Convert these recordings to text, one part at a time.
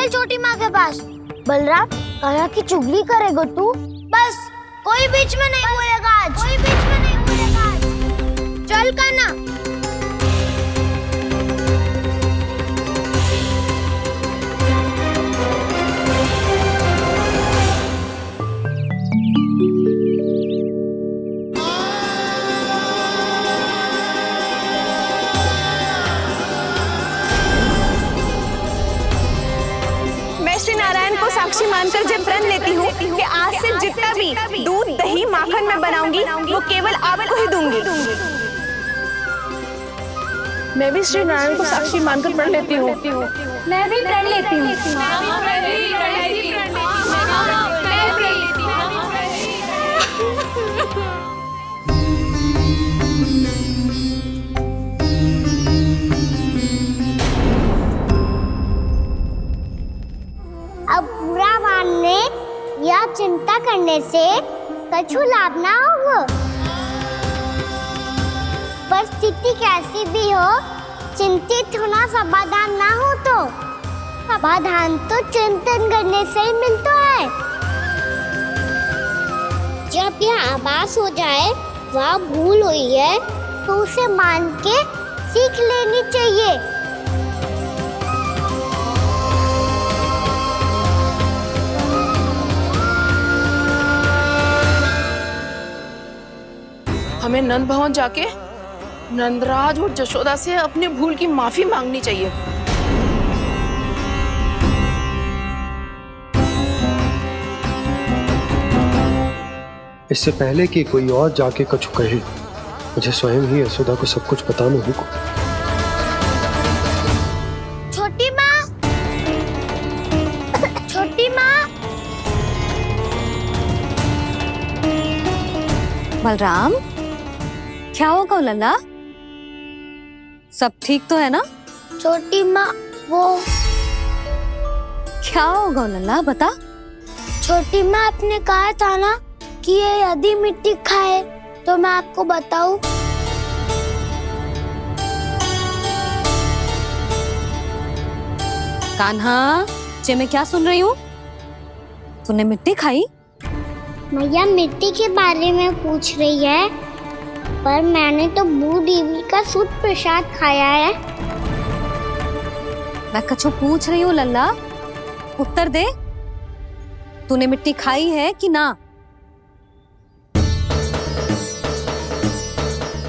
चल छोटी माँ के पास। बलराम, कान्हा की चुगली करेगा तू? बस, कोई बीच में नहीं बोलेगा आज। कोई बीच में नहीं बोलेगा आज। चल कान्हा। श्री नारायण को साक्षी मानकर जब प्रण लेती हूँ कि आज से जितना भी दूध दही माखन मैं बनाऊंगी वो केवल आपको ही दूंगी। मैं भी श्री नारायण को साक्षी मानकर प्रण लेती हूँ। मैं भी प्रण लेती हूँ। अब बुरा मानने या चिंता करने से कछु लाभ ना होगा। परिस्थिति कैसी भी हो, चिंतित होना समाधान ना हो तो समाधान तो चिंतन करने से ही मिलता है। जब यह आभास हो जाए वह भूल हुई है तो उसे मान के सीख लेनी चाहिए। हमें नंद भवन जाके नंदराज और जशोदा से अपनी भूल की माफी मांगनी चाहिए। इससे पहले कि कोई और जाके कछु कहे, मुझे स्वयं ही यशोदा को सब कुछ बताना होगा। छोटी माँ, छोटी माँ। बलराम, क्या होगा लल्ला? सब ठीक तो है ना? छोटी माँ, वो क्या होगा लल्ला, बता। छोटी माँ, आपने कहा था ना कि ये यदि मिट्टी खाए तो मैं आपको बताऊं। कान्हा, जे मैं क्या सुन रही हूँ? तूने मिट्टी खाई? मैया मिट्टी के बारे में पूछ रही है, पर मैंने तो भू देवी का शुद्ध प्रसाद खाया है। मैं कछु पूछ रही हूँ लल्ला, उत्तर दे। तूने मिट्टी खाई है कि ना?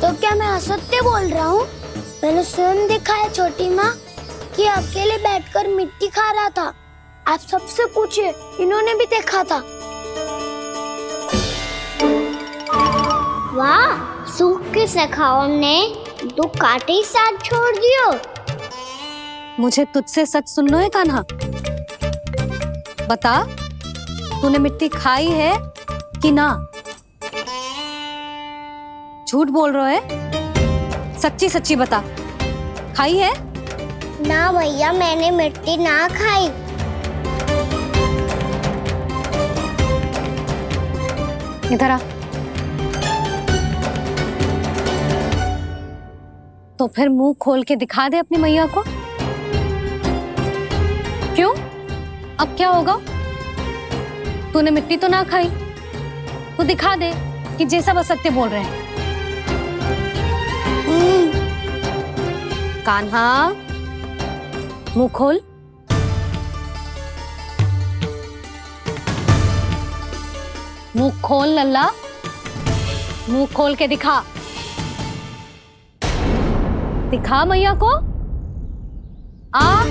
तो क्या मैं असत्य बोल रहा हूँ? मैंने स्वयं देखा है छोटी माँ कि अकेले बैठकर मिट्टी खा रहा था। आप सबसे पूछिए, इन्होंने भी देखा था। वाह, सूख के सखाओं ने दो कांटे ही साथ छोड़ दियो। मुझे तुझसे सच सुनना है कान्हा। बता, तूने मिट्टी खाई है कि ना? झूठ बोल रहा है, सच्ची सच्ची बता, खाई है? ना भैया, मैंने मिट्टी ना खाई। इधर आ। तो फिर मुंह खोल के दिखा दे अपनी मैया को। क्यों? अब क्या होगा? तूने मिट्टी तो ना खाई, तो दिखा दे कि जे सब असत्य बोल रहे हैं। कान्हा, मुंह खोल। मुंह खोल लल्ला, मुंह खोल के दिखा। दिखा मैया को। आ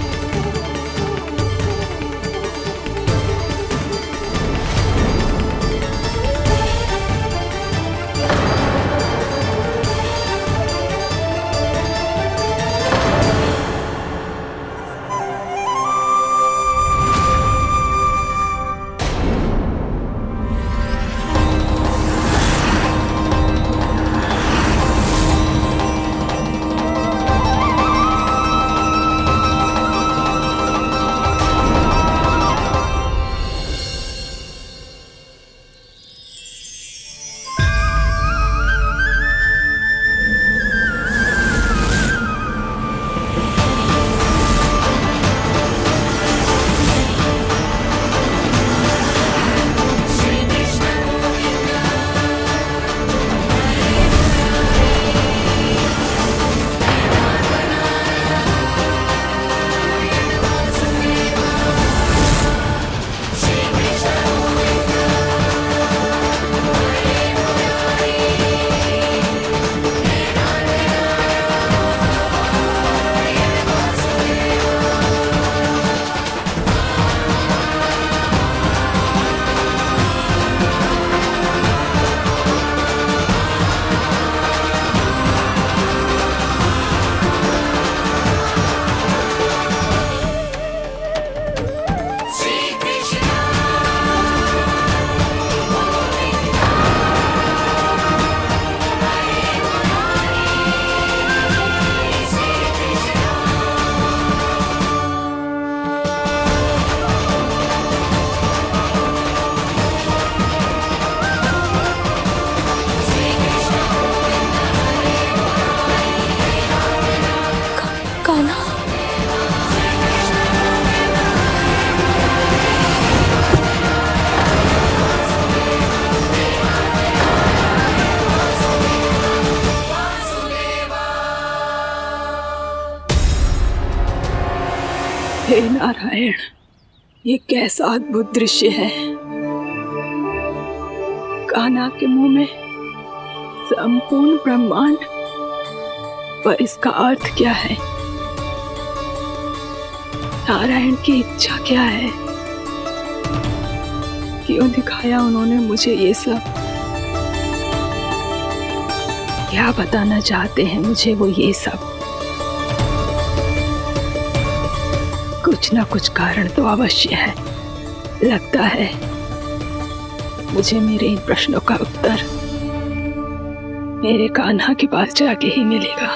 हे नारायण, ये कैसा अद्भुत दृश्य है। कान्हा के मुंह में संपूर्ण ब्रह्मांड, पर इसका अर्थ क्या है? नारायण की इच्छा क्या है? क्यों दिखाया उन्होंने मुझे ये सब? क्या बताना चाहते हैं मुझे वो ये सब? कुछ ना कुछ कारण तो अवश्य है। लगता है मुझे मेरे इन प्रश्नों का उत्तर मेरे कान्हा के पास जाके ही मिलेगा।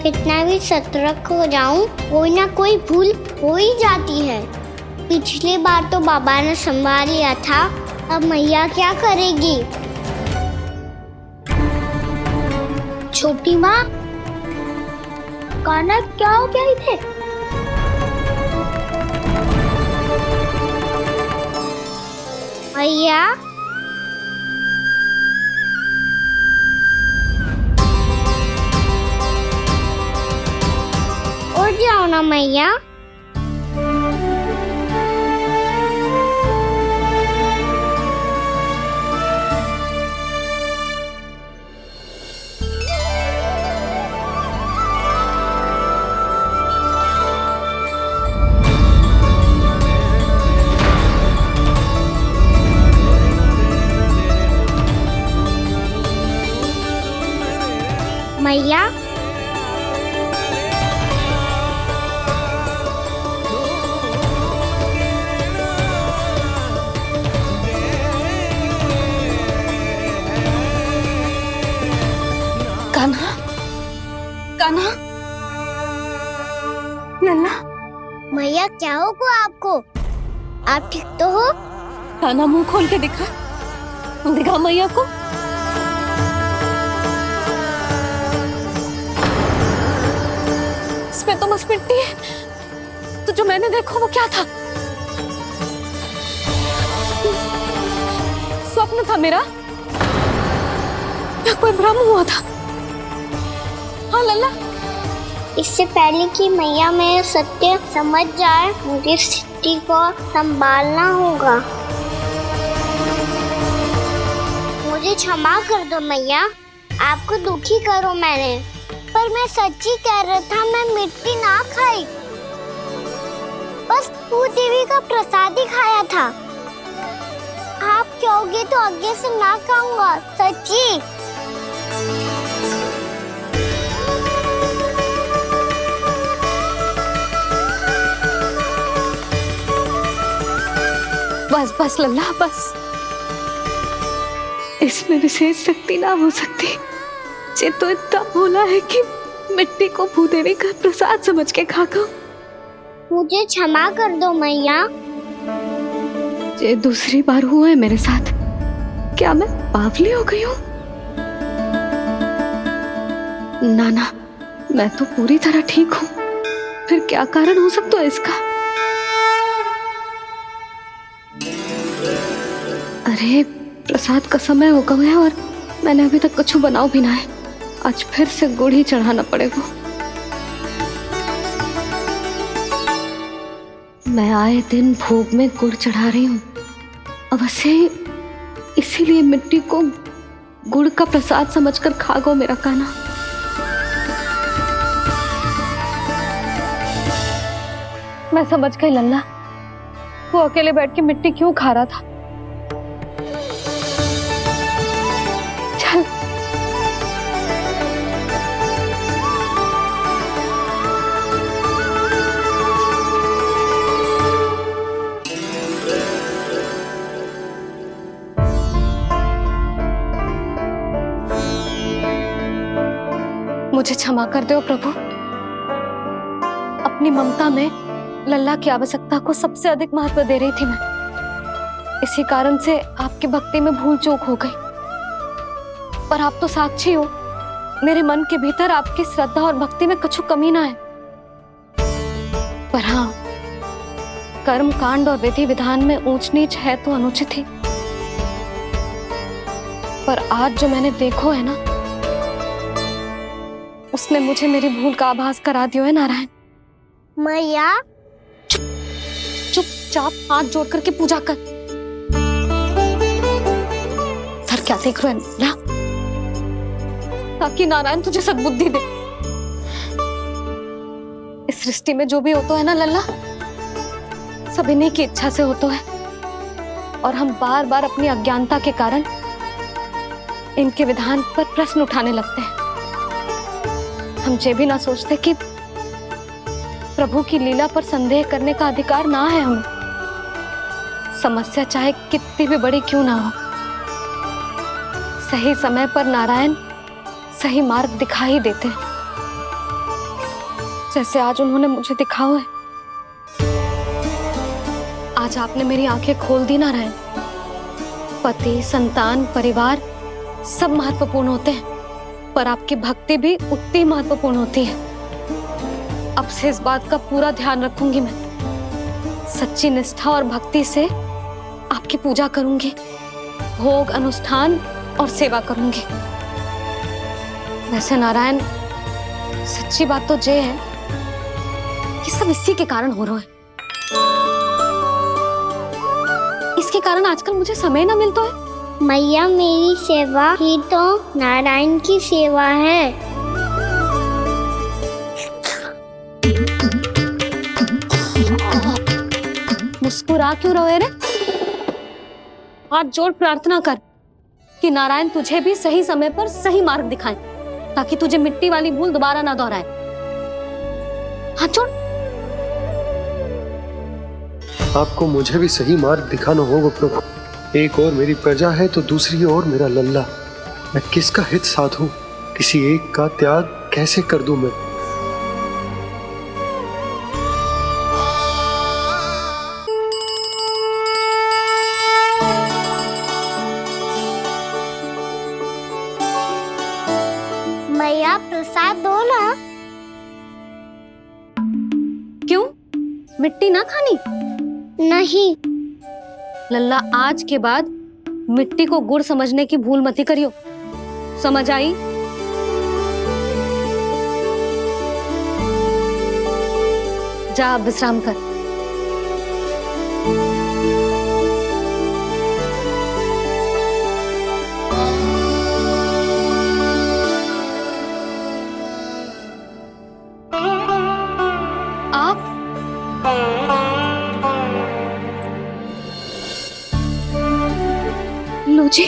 कितना भी सतर्क हो जाऊं, कोई ना कोई भूल हो ही जाती है। पिछली बार तो बाबा ने संभाल लिया था, अब मैया क्या करेगी? छोटी माँ, कान्हा क्या हो गया इधर? मैया, उठ जाओ ना मैया। मैया, कान्हा, कान्हा, लल्ला, मैया क्या होगा आपको? आप ठीक तो हो? कान्हा मुंह खोल के दिखा, दिखा मैया को। इसमें तो बस मिट्टी है, तो जो मैंने देखा वो क्या था? स्वप्न था मेरा या कोई भ्रम हुआ था? हाँ लल्ला, इससे पहले कि मैया मेरे सत्य समझ जाए, मुझे स्थिति को संभालना होगा। मुझे क्षमा कर दो मैया, आपको दुखी करो मैंने, पर मैं सच्ची कह रहा था, मैं मिट्टी ना खाई, बस तू देवी का प्रसाद ही खाया था। आप कहोगे तो आगे से ना खाऊंगा, सच्ची। बस बस लल्ला, बस। इसमें विशेष शक्ति ना हो सकती। ये तो इतना भोला है कि मिट्टी को भूदेवी का प्रसाद समझ के खागा। मुझे क्षमा कर दो मैया। ये दूसरी बार हुआ है मेरे साथ। क्या मैं बावली हो गई हूँ? ना ना, मैं तो पूरी तरह ठीक हूँ। फिर क्या कारण हो सकता है इसका? अरे प्रसाद का समय हो गया है और मैंने अभी तक कुछ बनाओ भी ना है। आज फिर से गुड़ ही चढ़ाना पड़ेगा। मैं आए दिन भोग में गुड़ चढ़ा रही हूँ, अवश्य इसीलिए मिट्टी को गुड़ का प्रसाद समझकर खा गो मेरा कान्हा। मैं समझ गई लल्ला, वो अकेले बैठ के मिट्टी क्यों खा रहा था। चल मुझे क्षमा कर दो प्रभु। अपनी ममता में लल्ला की आवश्यकता को सबसे अधिक महत्व दे रही थी मैं। इसी कारण से आपकी भक्ति में भूल चूक हो गई। पर आप तो साक्षी हो, मेरे मन के भीतर आपकी श्रद्धा और भक्ति में कुछ कमी ना है। पर हाँ, कर्म कांड और विधि विधान में ऊंच नीच है तो अनुचित ही। पर आज जो मैंने देखो है ना, उसने मुझे मेरी भूल का आभास करा दियो है नारायण। मैया चुपचाप हाथ जोड़ करके पूजा कर। सर क्या देख रहे हैं ना, ताकि नारायण तुझे सद्बुद्धि दे। इस सृष्टि में जो भी होता है ना लल्ला, सब इन्हीं की इच्छा से होता है, और हम बार बार अपनी अज्ञानता के कारण इनके विधान पर प्रश्न उठाने लगते हैं। हम ये भी ना सोचते कि प्रभु की लीला पर संदेह करने का अधिकार ना है हमें। समस्या चाहे कितनी भी बड़ी क्यों ना हो, सही समय पर नारायण सही मार्ग दिखा ही देते हैं, जैसे आज उन्होंने मुझे दिखाओ है। आज आपने मेरी आंखें खोल दी नारायण। पति, संतान, परिवार सब महत्वपूर्ण होते हैं, पर आपकी भक्ति भी उतनी महत्वपूर्ण होती है। अब से इस बात का पूरा ध्यान रखूंगी मैं। सच्ची निष्ठा और भक्ति से आपकी पूजा करूंगी, भोग, अनुष्ठान और सेवा करूंगी। वैसे नारायण, सच्ची बात तो ये है कि सब इसी के कारण हो रहा है। इसके कारण आजकल मुझे समय ना मिलता है। मैया, मेरी सेवा ही तो नारायण की सेवा है। मुस्कुरा क्यों रहे रे? हाथ जोड़ प्रार्थना कर कि नारायण तुझे भी सही समय पर सही मार्ग दिखाएं, ताकि तुझे मिट्टी वाली भूल दोबारा ना दोहराए। हाथ जोड़। आपको मुझे भी सही मार्ग दिखाना होगा प्रभु। एक और मेरी प्रजा है तो दूसरी ओर मेरा लल्ला। मैं किसका हित साधूं? किसी एक का त्याग कैसे कर दूं मैं? मैया, प्रसाद दो ना। क्यों? मिट्टी ना खानी? नहीं। लल्ला, आज के बाद मिट्टी को गुड़ समझने की भूल मत ही करियो। समझ आई? जा अब विश्राम कर। आप लो जी,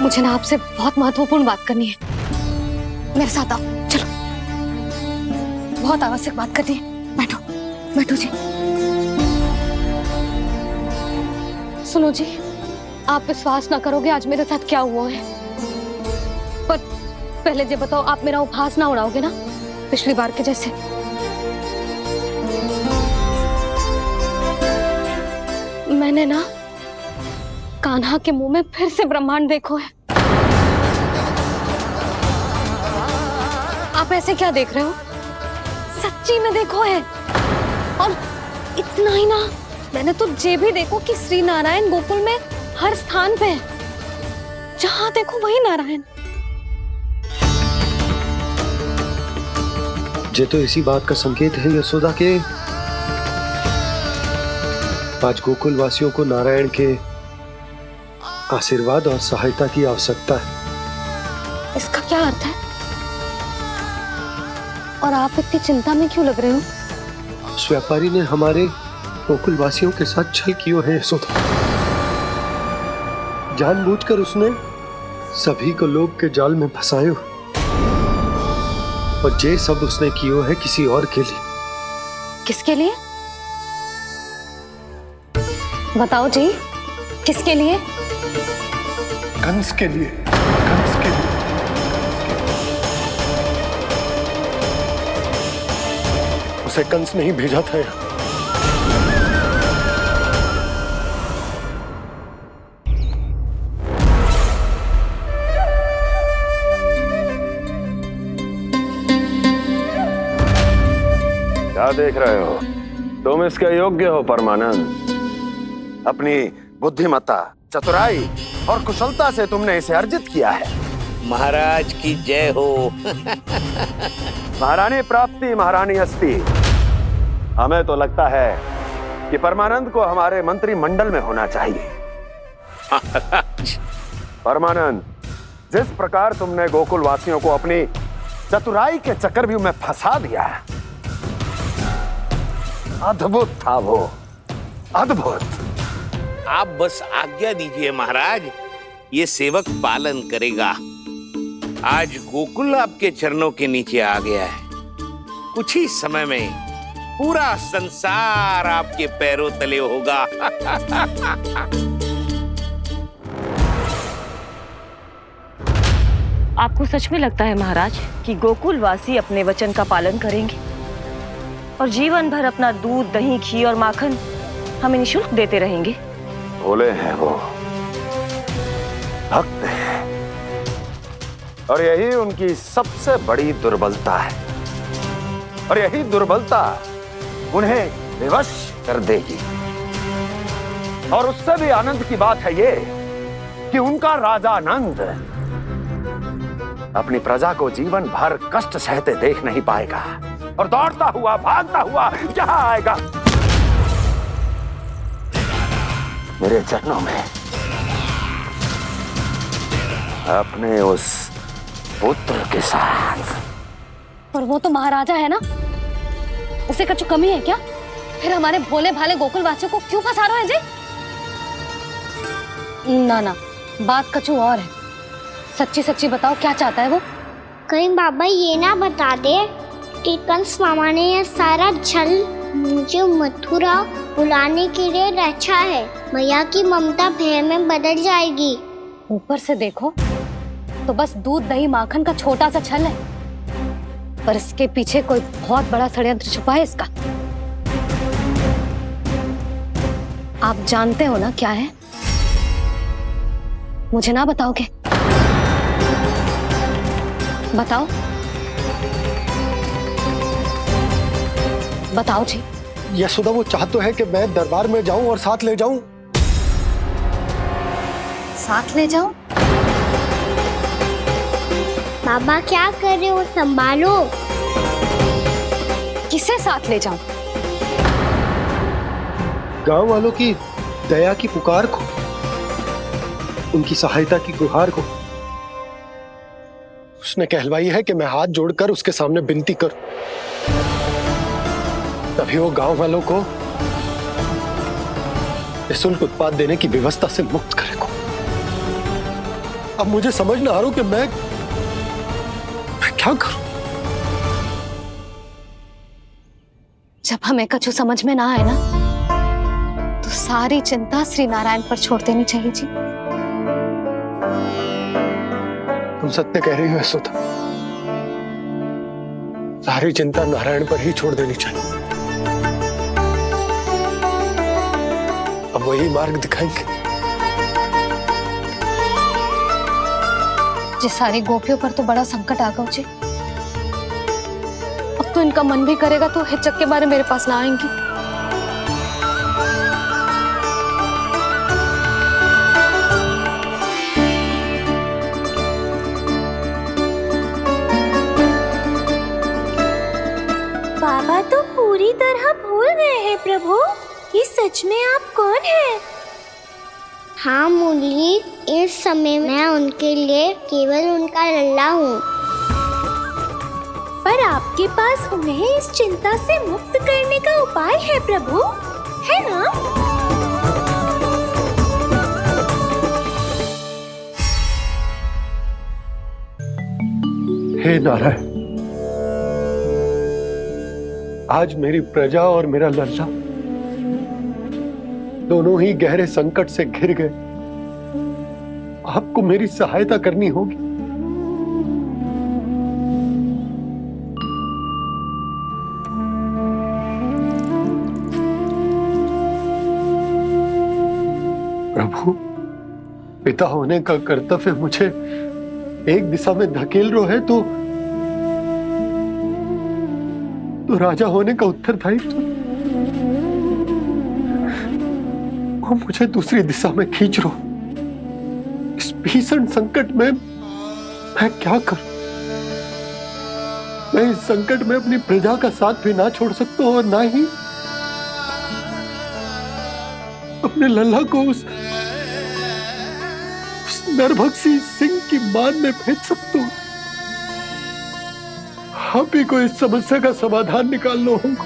मुझे ना आपसे बहुत महत्वपूर्ण बात करनी है। मेरे साथ आओ, चलो। बहुत आवश्यक बात करनी है। बैठो, बैठो जी। सुनो जी, आप विश्वास ना करोगे आज मेरे साथ क्या हुआ है। पर पहले ये बताओ, आप मेरा उपहास ना उड़ाओगे ना, पिछली बार के जैसे? मैंने ना कान्हा के मुंह में फिर से ब्रह्मांड देखो है। आप ऐसे क्या देख रहे हो? सच्ची में देखो है। और इतना ही ना, मैंने तो ये भी देखो कि श्री नारायण गोकुल में हर स्थान पे है। जहां देखो वही नारायण। ये तो इसी बात का संकेत है यशोदा के आज गोकुल वासियों को नारायण के आशीर्वाद और सहायता की आवश्यकता है। इसका क्या अर्थ है? और आप इतनी चिंता में क्यों लग रहे हो? उस व्यापारी ने हमारे गोकुल वासियों के साथ छल किया है यशोदा। जानबूझकर उसने सभी को लोभ के जाल में फंसायो, और ये सब उसने किया है किसी और के लिए। किसके लिए? बताओ जी, किसके लिए? कंस के लिए। कंस के लिए। उसे कंस नहीं भेजा था यहाँ। क्या देख रहे हो? तुम इसके योग्य हो परमानंद। अपनी बुद्धिमत्ता, चतुराई और कुशलता से तुमने इसे अर्जित किया है। महाराज की जय हो। महारानी प्राप्ति महारानी अस्ति। हमें तो लगता है कि परमानंद को हमारे मंत्रिमंडल में होना चाहिए। परमानंद, जिस प्रकार तुमने गोकुल वासियों को अपनी चतुराई के चक्रव्यूह में फंसा दिया, अद्भुत था वो, अद्भुत। आप बस आज्ञा दीजिए महाराज, ये सेवक पालन करेगा। आज गोकुल आपके चरणों के नीचे आ गया है। कुछ ही समय में पूरा संसार आपके पैरों तले होगा। आपको सच में लगता है महाराज कि गोकुल वासी अपने वचन का पालन करेंगे और जीवन भर अपना दूध, दही, घी और माखन हमें निःशुल्क देते रहेंगे? भोले हैं वो, भक्त हैं, और यही उनकी सबसे बड़ी दुर्बलता है। और यही दुर्बलता उन्हें विवश कर देगी। और उससे भी आनंद की बात है ये कि उनका राजा नंद अपनी प्रजा को जीवन भर कष्ट सहते देख नहीं पाएगा और दौड़ता हुआ, भागता हुआ यहां आएगा मेरे चरणों में, अपने उस पुत्र के साथ। पर वो तो महाराजा है ना, उसे कुछ कमी है क्या? फिर हमारे भोले भाले गोकुल वासियों को क्यों फंसा रहे हैं जी? ना ना, बात कछु और है। सच्ची सच्ची बताओ, क्या चाहता है वो? कहीं बाबा ये ना बता दे कि कंस मामा ने यह सारा छल मुझे मथुरा बुलाने के लिए रचा है। मैया की ममता भय में बदल जाएगी। ऊपर से देखो तो बस दूध, दही, माखन का छोटा सा छल है, पर इसके पीछे कोई बहुत बड़ा षड्यंत्र छुपा है इसका। आप जानते हो ना क्या है? मुझे ना बताओगे? बताओ बताओ जी। यशोदा, वो चाह तो है कि मैं दरबार में जाऊं और साथ ले जाऊं। साथ ले जाऊं? बाबा क्या कर रहे हो, संभालो। किसे साथ ले जाऊं? गांव वालों की दया की पुकार को, उनकी सहायता की गुहार को। उसने कहलवाई है कि मैं हाथ जोड़कर उसके सामने विनती करूं, तभी वो गांव वालों को निःशुल्क उत्पाद देने की व्यवस्था से मुक्त करेगा। अब मुझे समझ ना आ रहा कि मैं क्या करूं। जब हमें कछु समझ में ना आए ना, तो सारी चिंता श्री नारायण पर छोड़ देनी चाहिए जी। तुम सत्य कह रही हो यशोदा, सारी चिंता नारायण पर ही छोड़ देनी चाहिए। अब वही मार्ग दिखाएंगे। जी सारी गोपियों पर तो बड़ा संकट आ गया जी। अब तो इनका मन भी करेगा तो हिचक के बारे मेरे पास ना आएंगी। बाबा तो पूरी तरह भूल गए हैं प्रभु, ये सच में आप कौन हैं? हाँ मुरली, इस समय मैं उनके लिए केवल उनका लल्ला हूँ। पर आपके पास उन्हें इस चिंता से मुक्त करने का उपाय है प्रभु, है ना? हे नारायण, आज मेरी प्रजा और मेरा लल्ला दोनों ही गहरे संकट से घिर गए। आपको मेरी सहायता करनी होगी। प्रभु, पिता होने का कर्तव्य मुझे एक दिशा में धकेल रहा है तो राजा होने का उत्तरदायित्व वो मुझे दूसरी दिशा में खींच रहे हो। इस भीषण संकट में मैं क्या करूं? मैं इस संकट में अपनी प्रजा का साथ भी ना छोड़ सकता हूं और ना ही अपने लल्ला को उस नरभक्षी सिंह की मान में भेज सकता हूं। आप ही को इस समस्या का समाधान निकालना होगा।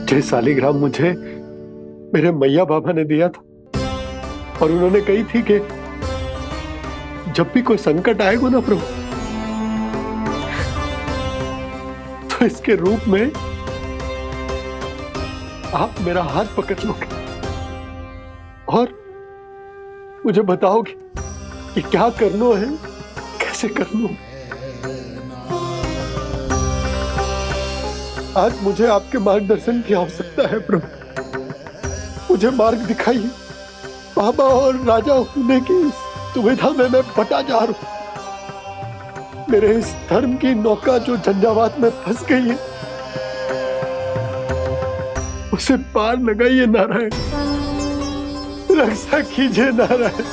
जय शालिग्राम मुझे मेरे मैया बाबा ने दिया था और उन्होंने कही थी कि जब भी कोई संकट आएगा ना प्रभु, तो इसके रूप में आप मेरा हाथ पकड़ लोगे और मुझे बताओगे कि क्या करना है, कैसे करना है। आज मुझे आपके मार्गदर्शन की आवश्यकता है प्रभु। मुझे मार्ग दिखाइए। बाबा और राजा होने की दुविधा में मैं बटा जा रहा हूं। मेरे इस धर्म की नौका जो झंझावात में फंस गई है, उसे पार लगाइए नारायण। रक्षा कीजिए नारायण।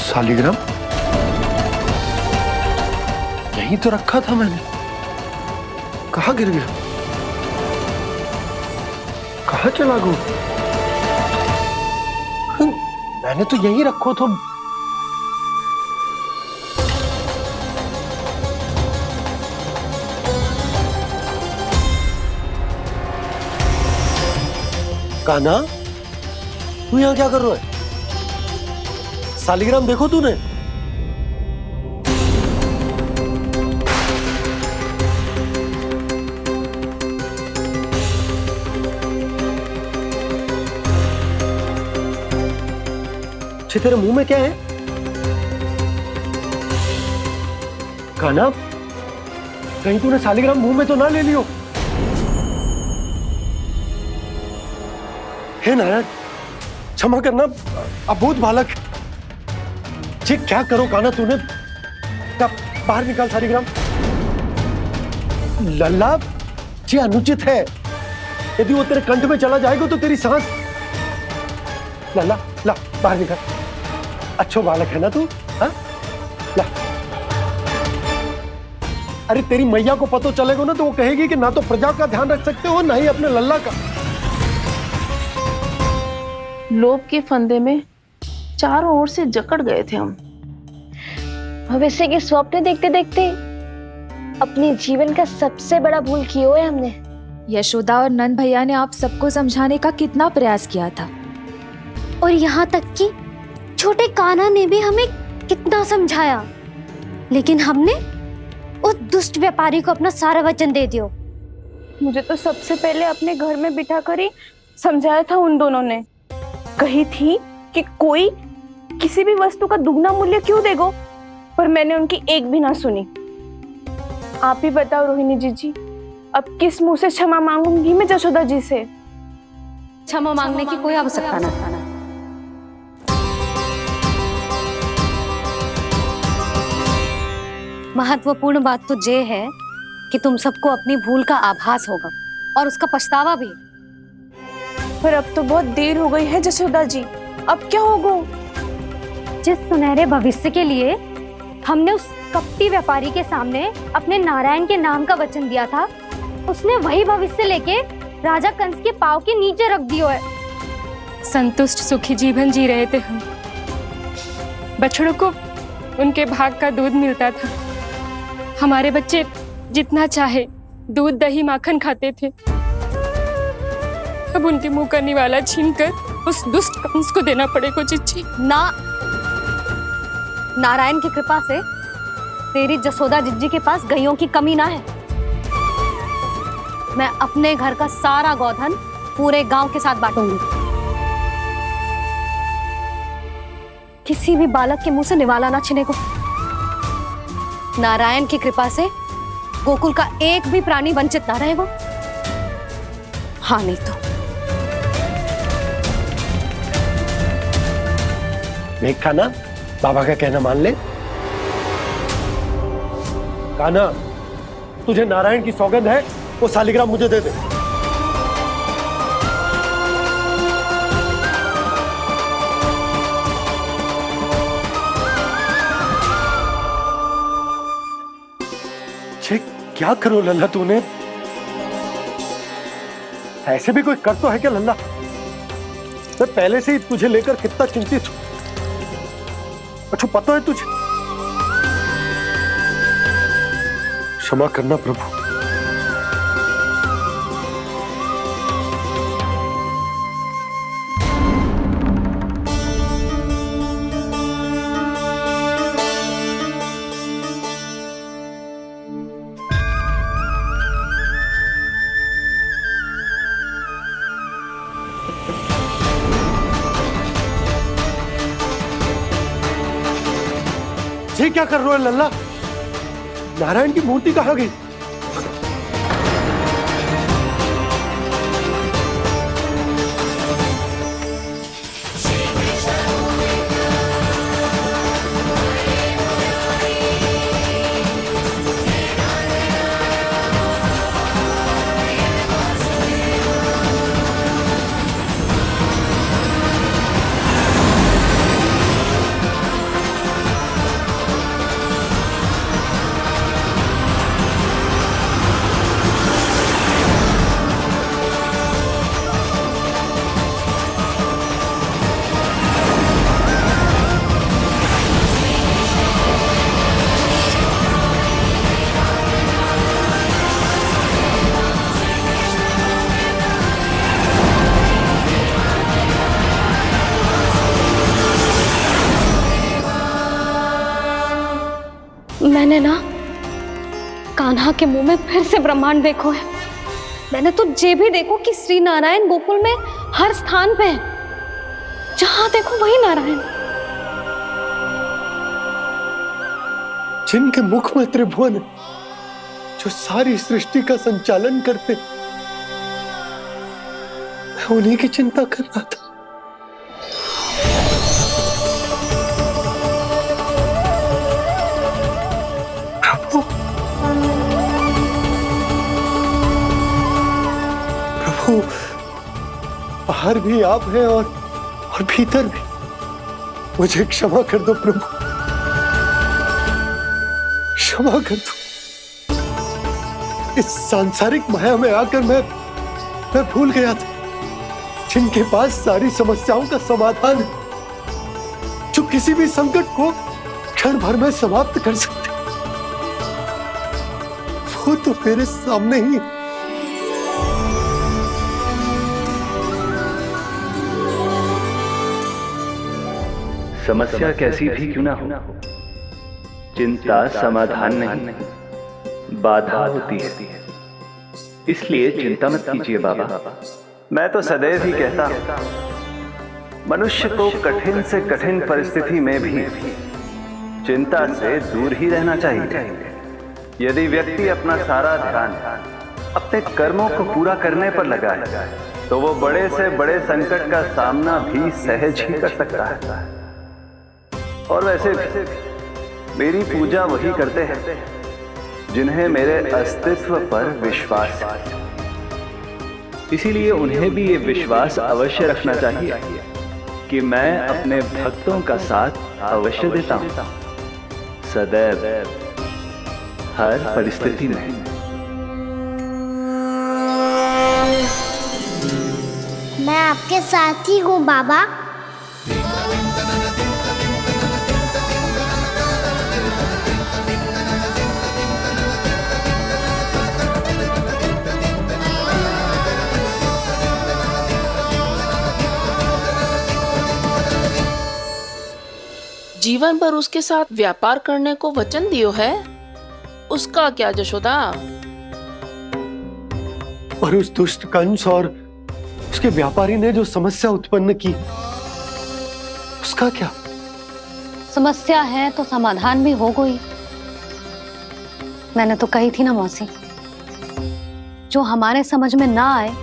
शालिग्राम यहीं तो रखा था मैंने। कहाँ गिर गया? कहाँ चला गया? मैंने तो यहीं रखो था। कान्हा, तू यहाँ क्या कर रहा है? शालिग्राम देखो तूने? तेरे मुंह में क्या है? कान्हा, कहीं तूने शालिग्राम मुंह में तो ना ले लियो? हे नारायण, क्षमा करना, अबोध बालक। जी क्या करो कान्हा तूने? क्या बाहर निकाल शालिग्राम। लल्ला, जी अनुचित है। यदि वो तेरे कंठ में चला जाएगा तो तेरी सांस। लल्ला, ला बाहर निकाल। अच्छो बालक है ना तू? हाँ? ला। अरे तेरी मैया को पता चलेगा ना तो वो कहेगी कि ना तो प्रजा का ध्यान रख सकते हो ना ही अपने लल्ला का। लोभ के फंदे में चारों ओर से जकड़ गए थे हम। भविष्य के स्वप्न देखते देखते अपने जीवन का सबसे बड़ा भूल किया है हमने। यशोदा और नंद भैया ने आप सबको समझाने का कितना प्रयास किया था, और यहाँ तक कि छोटे कान्हा ने भी हमें कितना समझाया, लेकिन हमने उस दुष्ट व्यापारी को अपना सारा वचन दे दिया। मुझे तो सबसे पहले अपने घर में बिठा कर ही समझाया था उन दोनों ने। कही थी कि कोई किसी भी वस्तु का दुगना मूल्य क्यों देगा, पर मैंने उनकी एक भी ना सुनी। आप ही बताओ रोहिणी जी, अब किस मुंह से क्षमा मांगूंगी मैं जशोदा जी से? क्षमा मांगने की कोई आवश्यकता नहीं। महत्वपूर्ण बात तो ये है कि तुम सबको अपनी भूल का आभास होगा और उसका पछतावा भी। पर अब तो बहुत देर हो गई है जशोदा जी, अब क्या होगा? जिस सुनहरे भविष्य के लिए हमने उस कपटी व्यापारी के सामने अपने नारायण के नाम का वचन दिया था, उसने वही भविष्य लेके राजा कंस के पांव के नीचे रख दिया है। संतुष्ट सुखी जीवन जी रहे थे हम। बछड़ों को उनके भाग का दूध मिलता था। हमारे बच्चे जितना चाहे दूध दही माखन खाते थे। अब उनके मुंह का निवाला छीनकर उस दुष्ट कंस को देना पड़ेगा चिच्ची। ना, नारायण की कृपा से तेरी जसोदा जिज्जी के पास गायों की कमी ना है। मैं अपने घर का सारा गोधन पूरे गांव के साथ बांटूंगी। किसी भी बालक के मुंह से निवाला ना छिने को। नारायण की कृपा से गोकुल का एक भी प्राणी वंचित ना रहेगा। हाँ नहीं तो देख कान्हा, बाबा का कहना मान ले। कान्हा, तुझे नारायण की सौगंध है, वो शालिग्राम मुझे दे दे। छे, क्या करो लल्ला तूने? ऐसे भी कोई कर तो है क्या लल्ला? मैं पहले से ही तुझे लेकर कितना चिंतित हूं। अच्छा पता है तुझे? क्षमा करना प्रभु। ये क्या कर रहे हो लल्ला? नारायण की मूर्ति कहाँ गई? मैंने ना कान्हा के मुंह में फिर से ब्रह्मांड देखो है। मैंने तो ये भी देखो कि श्री नारायण गोकुल में हर स्थान पे है। जहां देखो वही नारायण। जिनके मुख में त्रिभुवन है, जो सारी सृष्टि का संचालन करते, मैं उन्हीं की चिंता कर रहा था। प्रभु, बाहर भी आप हैं और भीतर भी। मुझे क्षमा कर दो प्रभु, क्षमा कर दो। इस सांसारिक माया में आकर मैं भूल गया था जिनके पास सारी समस्याओं का समाधान है, जो किसी भी संकट को क्षण भर में समाप्त कर सकते, वो तो मेरे सामने ही। समस्या कैसी भी क्यों ना हो, चिंता समाधान नहीं, बाधा होती है। इसलिए चिंता मत कीजिए बाबा। मैं तो सदैव ही कहता हूं, मनुष्य को कठिन से कठिन परिस्थिति में भी चिंता से दूर ही रहना चाहिए। यदि व्यक्ति अपना सारा ध्यान अपने कर्मों को पूरा करने पर लगाए, तो वो बड़े से बड़े संकट का सामना भी सहज ही कर सकता है। और वैसे मेरी पूजा वही करते हैं जिन्हें मेरे अस्तित्व पर विश्वास है। इसीलिए उन्हें भी ये विश्वास अवश्य रखना चाहिए कि मैं अपने भक्तों का साथ अवश्य देता हूं, सदैव, हर परिस्थिति में। मैं आपके साथ ही हूँ बाबा। जीवन भर उसके साथ व्यापार करने को वचन दियो है, उसका क्या जशोदा? और उस दुष्ट कंस और उसके व्यापारी ने जो समस्या उत्पन्न की, उसका क्या? समस्या है तो समाधान भी हो गई। मैंने तो कही थी ना मौसी, जो हमारे समझ में ना आए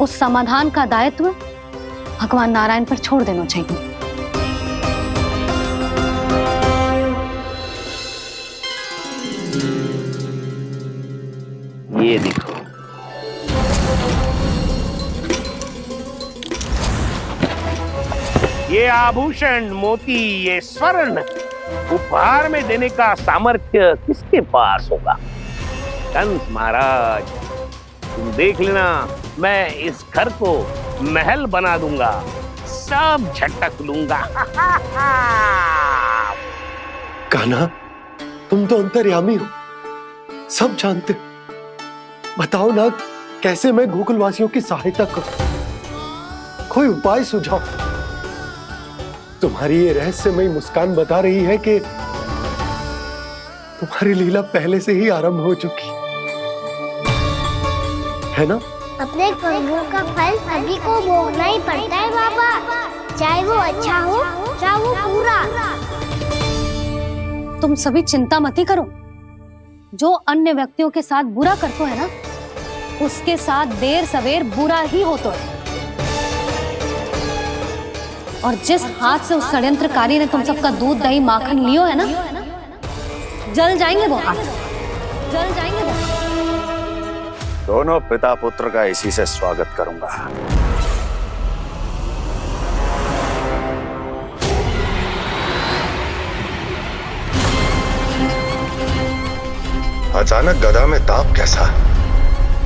उस समाधान का दायित्व भगवान नारायण पर छोड़ देना चाहिए। ये देखो, ये आभूषण, मोती, ये स्वर्ण उपहार में देने का सामर्थ्य किसके पास होगा? कंस महाराज, तुम देख लेना, मैं इस घर को महल बना दूंगा, सब झटक लूंगा। कान्हा, तुम तो अंतर्यामी हो, सब जानते। बताओ ना, कैसे मैं गोकुलवासियों की सहायता करूं? कोई उपाय सुझाओ। तुम्हारी ये रहस्यमयी मुस्कान बता रही है कि तुम्हारी लीला पहले से ही आरंभ हो चुकी है ना? अपने कर्मों का फल सभी को भोगना ही पड़ता है बाबा, चाहे वो अच्छा हो चाहे वो बुरा। तुम सभी चिंता मत ही करो। जो अन्य व्यक्तियों के साथ बुरा करते है ना, उसके साथ देर सवेर बुरा ही होता है। और जिस हाथ से उस षड्यंत्रकारी ने तुम सबका दूध दही माखन लियो है ना, जल जाएंगे वो हाथ, जल जाएंगे वो। दोनों पिता पुत्र का इसी से स्वागत करूंगा। अचानक गदा में ताप कैसा?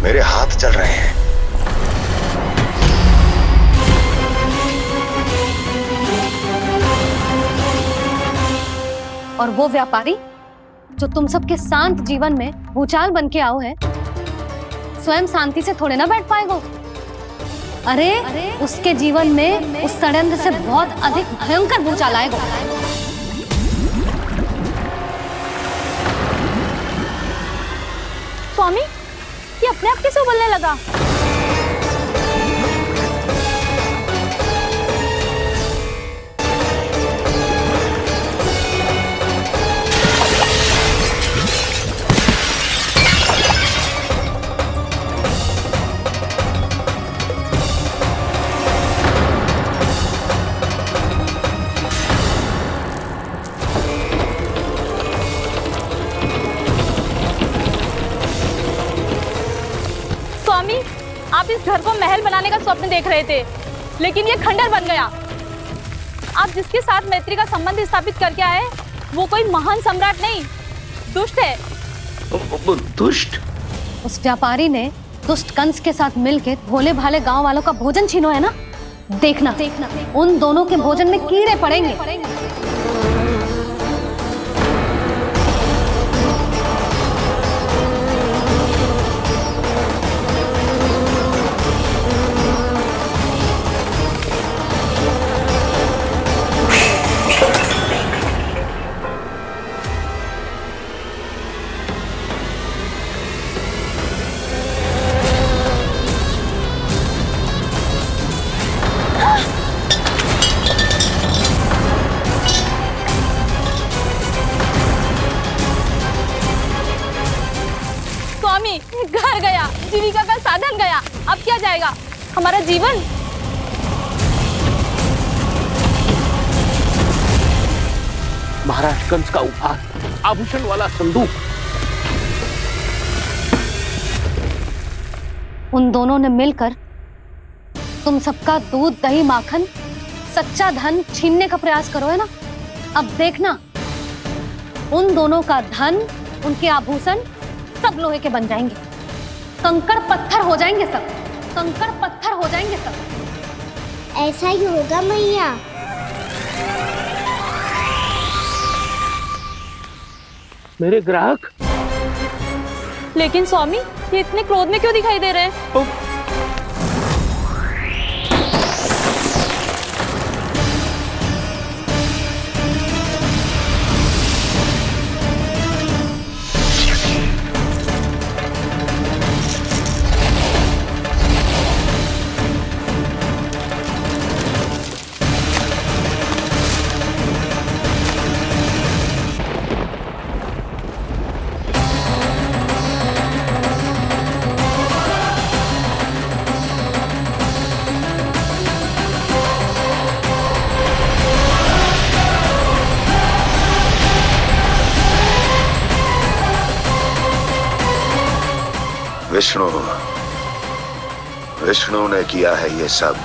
मेरे हाथ चल रहे हैं। और वो व्यापारी जो तुम सबके शांत जीवन में भूचाल बन के आओ है, स्वयं शांति से थोड़े ना बैठ पाएगा। अरे उसके जीवन में उस षड्यंत्र से बहुत अधिक भयंकर भूचाल आएगा। स्वामी, ये अपने आप कैसे उबलने लगा? स्वामी, आप इस घर को महल बनाने का स्वप्न देख रहे थे, लेकिन ये खंडर बन गया। आप जिसके साथ मैत्री का संबंध स्थापित करके आए, वो कोई महान सम्राट नहीं, दुष्ट है। दुष्ट? उस व्यापारी ने दुष्ट कंस के साथ मिलकर भोले भाले गांव वालों का भोजन छीनो है ना। देखना उन दोनों के भोजन में कीड़े पड़ेंगे। घर गया, जीविका का साधन गया, अब क्या जाएगा हमारा जीवन? महाराज कंस का उपहार, आभूषण वाला संदूक। उन दोनों ने मिलकर तुम सबका दूध दही माखन सच्चा धन छीनने का प्रयास करो है ना। अब देखना, उन दोनों का धन, उनके आभूषण सब लोहे के बन जाएंगे, कंकड़ पत्थर हो जाएंगे सब, कंकड़ पत्थर हो जाएंगे सब। ऐसा ही होगा मैया। मेरे ग्राहक? लेकिन स्वामी, ये इतने क्रोध में क्यों दिखाई दे रहे हैं? विष्णु विष्णु ने किया है ये सब।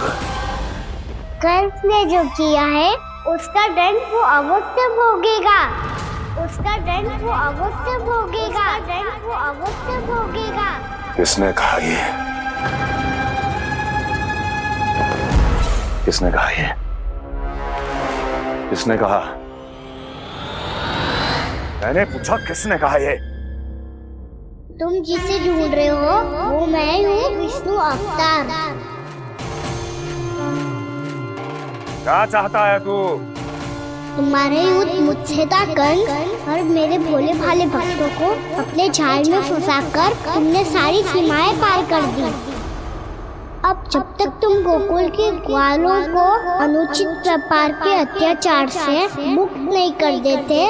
कंस ने जो किया है उसका दंड वो अवश्य भोगेगा। उसका दंड वो अवश्य भोगेगा। दंड वो अवश्य भोगेगा। किसने कहा ये? किसने कहा ये? किसने कहा? मैंने पूछा किसने कहा ये? तुम जिसे ढूंढ रहे हो वो मैं हूँ, विष्णु अवतार। क्या चाहता है तू? तुम्हारे युद्ध मुझसे था कंस, और मेरे भोले भाले भक्तों को अपने जाल में फंसाकर तुमने सारी सीमाएं पार कर दी। अब जब तक तुम गोकुल के ग्वालों को अनुचित प्रकार के अत्याचार से मुक्त नहीं कर देते,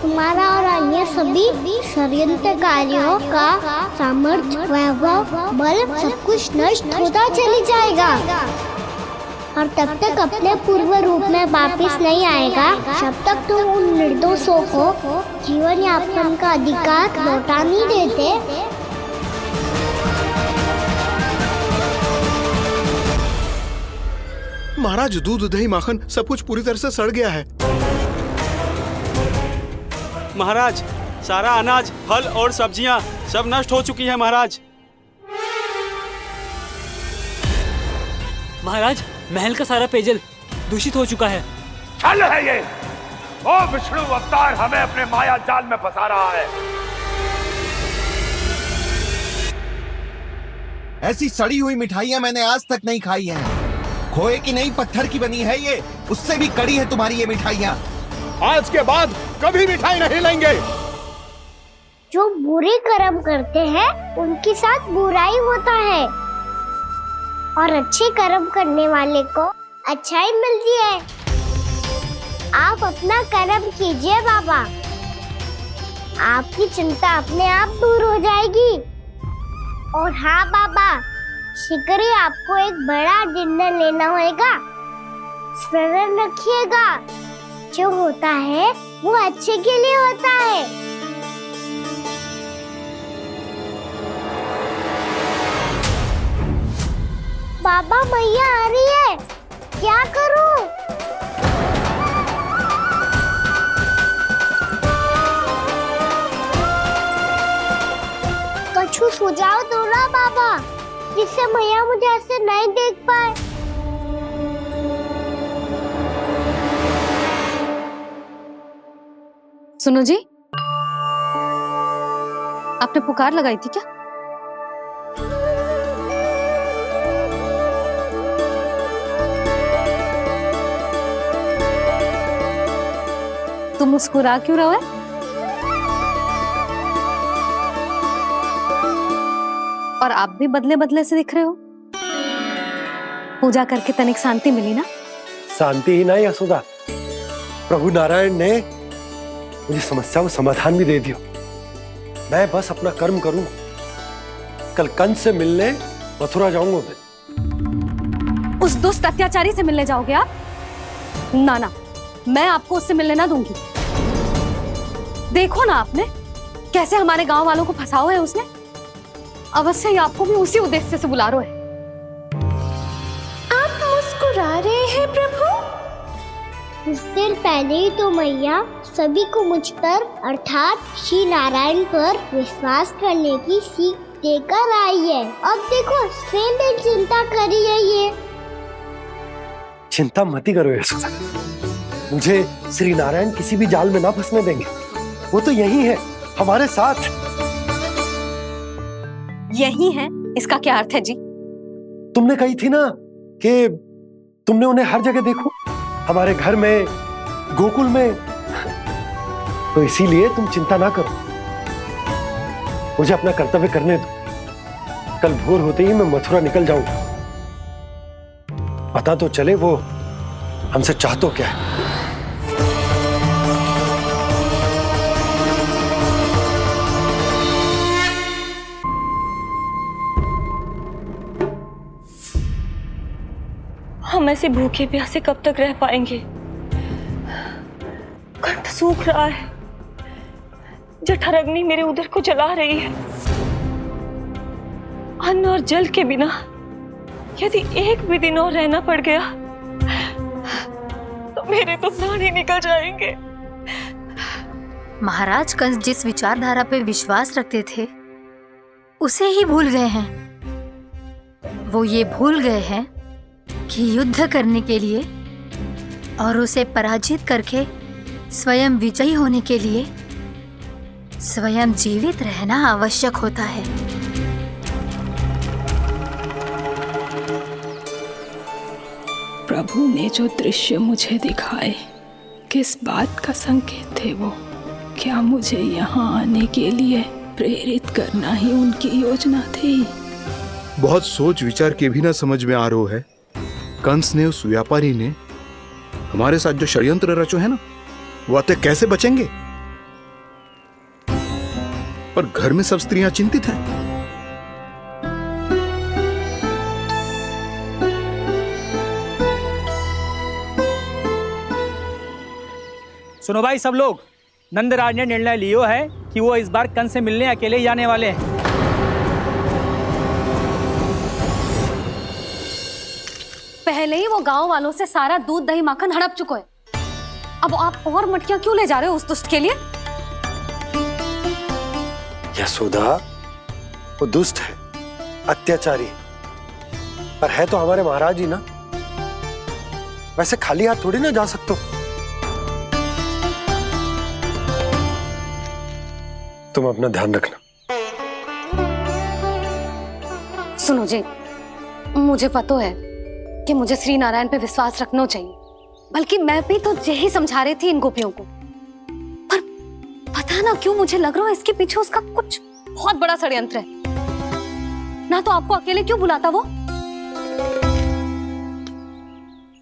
तुम्हारा और अन्य सभी षड्यंत्रकारियों का सामर्थ्य, वैभव, बल सब कुछ नष्ट होता चली जाएगा और तब तक अपने पूर्व रूप में वापस नहीं आएगा जब तक तुम उन निर्दोषों को जीवन यापन का अधिकार लौटा नहीं देते। महाराज, दूध दही माखन सब कुछ पूरी तरह से सड़ गया है। महाराज, सारा अनाज, फल और सब्जियां सब नष्ट हो चुकी हैं महाराज। महाराज, महल का सारा पेयजल दूषित हो चुका है। छल है ये। ओ विष्णु अवतार हमें अपने माया जाल में फंसा रहा है। ऐसी सड़ी हुई मिठाइयां मैंने आज तक नहीं खाई हैं। खोए की नहीं, पत्थर की बनी है ये, उससे भी कड़ी है तुम्हारी ये मिठाइयां। आज के बाद कभी मिठाई नहीं लेंगे। जो बुरे कर्म करते हैं उनके साथ बुराई होता है और अच्छे कर्म करने वाले को अच्छाई मिलती है। आप अपना कर्म कीजिए बाबा, आपकी चिंता अपने आप दूर हो जाएगी। और हाँ बाबा, शीघ्र ही आपको एक बड़ा निर्णय लेना होगा। स्मरण रखिएगा, जो होता है वो अच्छे के लिए होता है। बाबा, मैया आ रही है, क्या करूं? कुछ सुझाव दो ना बाबा, जिससे मैया मुझे ऐसे नहीं देख पाए। सुनो जी, आपने पुकार लगाई थी क्या? तुम मुस्कुरा क्यों रहे हो? और आप भी बदले बदले से दिख रहे हो। पूजा करके तनिक शांति मिली ना? शांति ही नहीं यशोदा, प्रभु नारायण ने मुझे समस्या को समाधान भी दे दिया। मैं बस अपना कर्म करूं। कल कंस से मिलने मथुरा जाऊंगा मैं। उस दुष्ट अत्याचारी से मिलने जाओगे आप? ना ना, मैं आपको उससे मिलने ना दूंगी। देखो ना आपने कैसे हमारे गांव वालों को फंसाओ है उसने। अवश्य ही आपको भी उसी उद्देश्य से बुला रहा है। आप मुस्कुरा रहे हैं प्रभु? कुछ देर पहले ही तो मैया सभी को मुझ पर अर्थात श्री नारायण पर विश्वास करने की सीख देकर आई है। अब देखो स्वयं भी चिंता करी है ये। चिंता मत करो यशोदा, मुझे श्री नारायण किसी भी जाल में ना फंसने देंगे। वो तो यही है हमारे साथ। यही है, इसका क्या अर्थ है जी? तुमने कही थी ना कि तुमने उन्हें हर जगह देखो, हमारे घर में, गोकुल में। तो इसीलिए तुम चिंता ना करो, मुझे अपना कर्तव्य करने दो। कल भोर होते ही मैं मथुरा निकल जाऊंगा। पता तो चले वो हमसे चाहतो क्या है। हम ऐसे भूखे प्यासे कब तक रह पाएंगे? कंठ सूख रहा है, जठराग्नि मेरे उदर को जला रही है। अन्न और जल के बिना यदि एक भी दिन और रहना पड़ गया तो मेरे तो प्राण ही निकल जाएंगे। महाराज कंस जिस विचारधारा पे विश्वास रखते थे उसे ही भूल गए हैं। वो ये भूल गए हैं कि युद्ध करने के लिए और उसे पराजित करके स्वयं विजयी होने के लिए स्वयं जीवित रहना आवश्यक होता है। प्रभु ने जो दृश्य मुझे दिखाए किस बात का संकेत थे वो? क्या मुझे यहाँ आने के लिए प्रेरित करना ही उनकी योजना थी? बहुत सोच विचार के भी ना समझ में आ रहा है। कंस ने, उस व्यापारी ने हमारे साथ जो षड्यंत्र रचो है ना, वो आते कैसे बचेंगे? पर घर में सब स्त्रियां चिंतित हैं। सुनो भाई सब लोग, नंदराज ने निर्णय लियो है कि वो इस बार कंस से मिलने अकेले ही जाने वाले हैं। पहले ही वो गांव वालों से सारा दूध दही माखन हड़प चुके हैं। अब आप और मटकियां क्यों ले जा रहे हो उस दुष्ट के लिए? यशोदा, वो दुष्ट है, अत्याचारी, पर है तो हमारे महाराज ही ना। वैसे खाली हाथ थोड़ी ना जा सकते। तुम अपना ध्यान रखना। सुनो जी, मुझे पता है कि मुझे श्री नारायण पे विश्वास रखना चाहिए, बल्कि मैं भी तो यही समझा रही थी इन गोपियों को। पर पता ना क्यों मुझे लग रहा है इसके पीछे उसका कुछ बहुत बड़ा षड्यंत्र है। ना तो आपको अकेले क्यों बुलाता वो?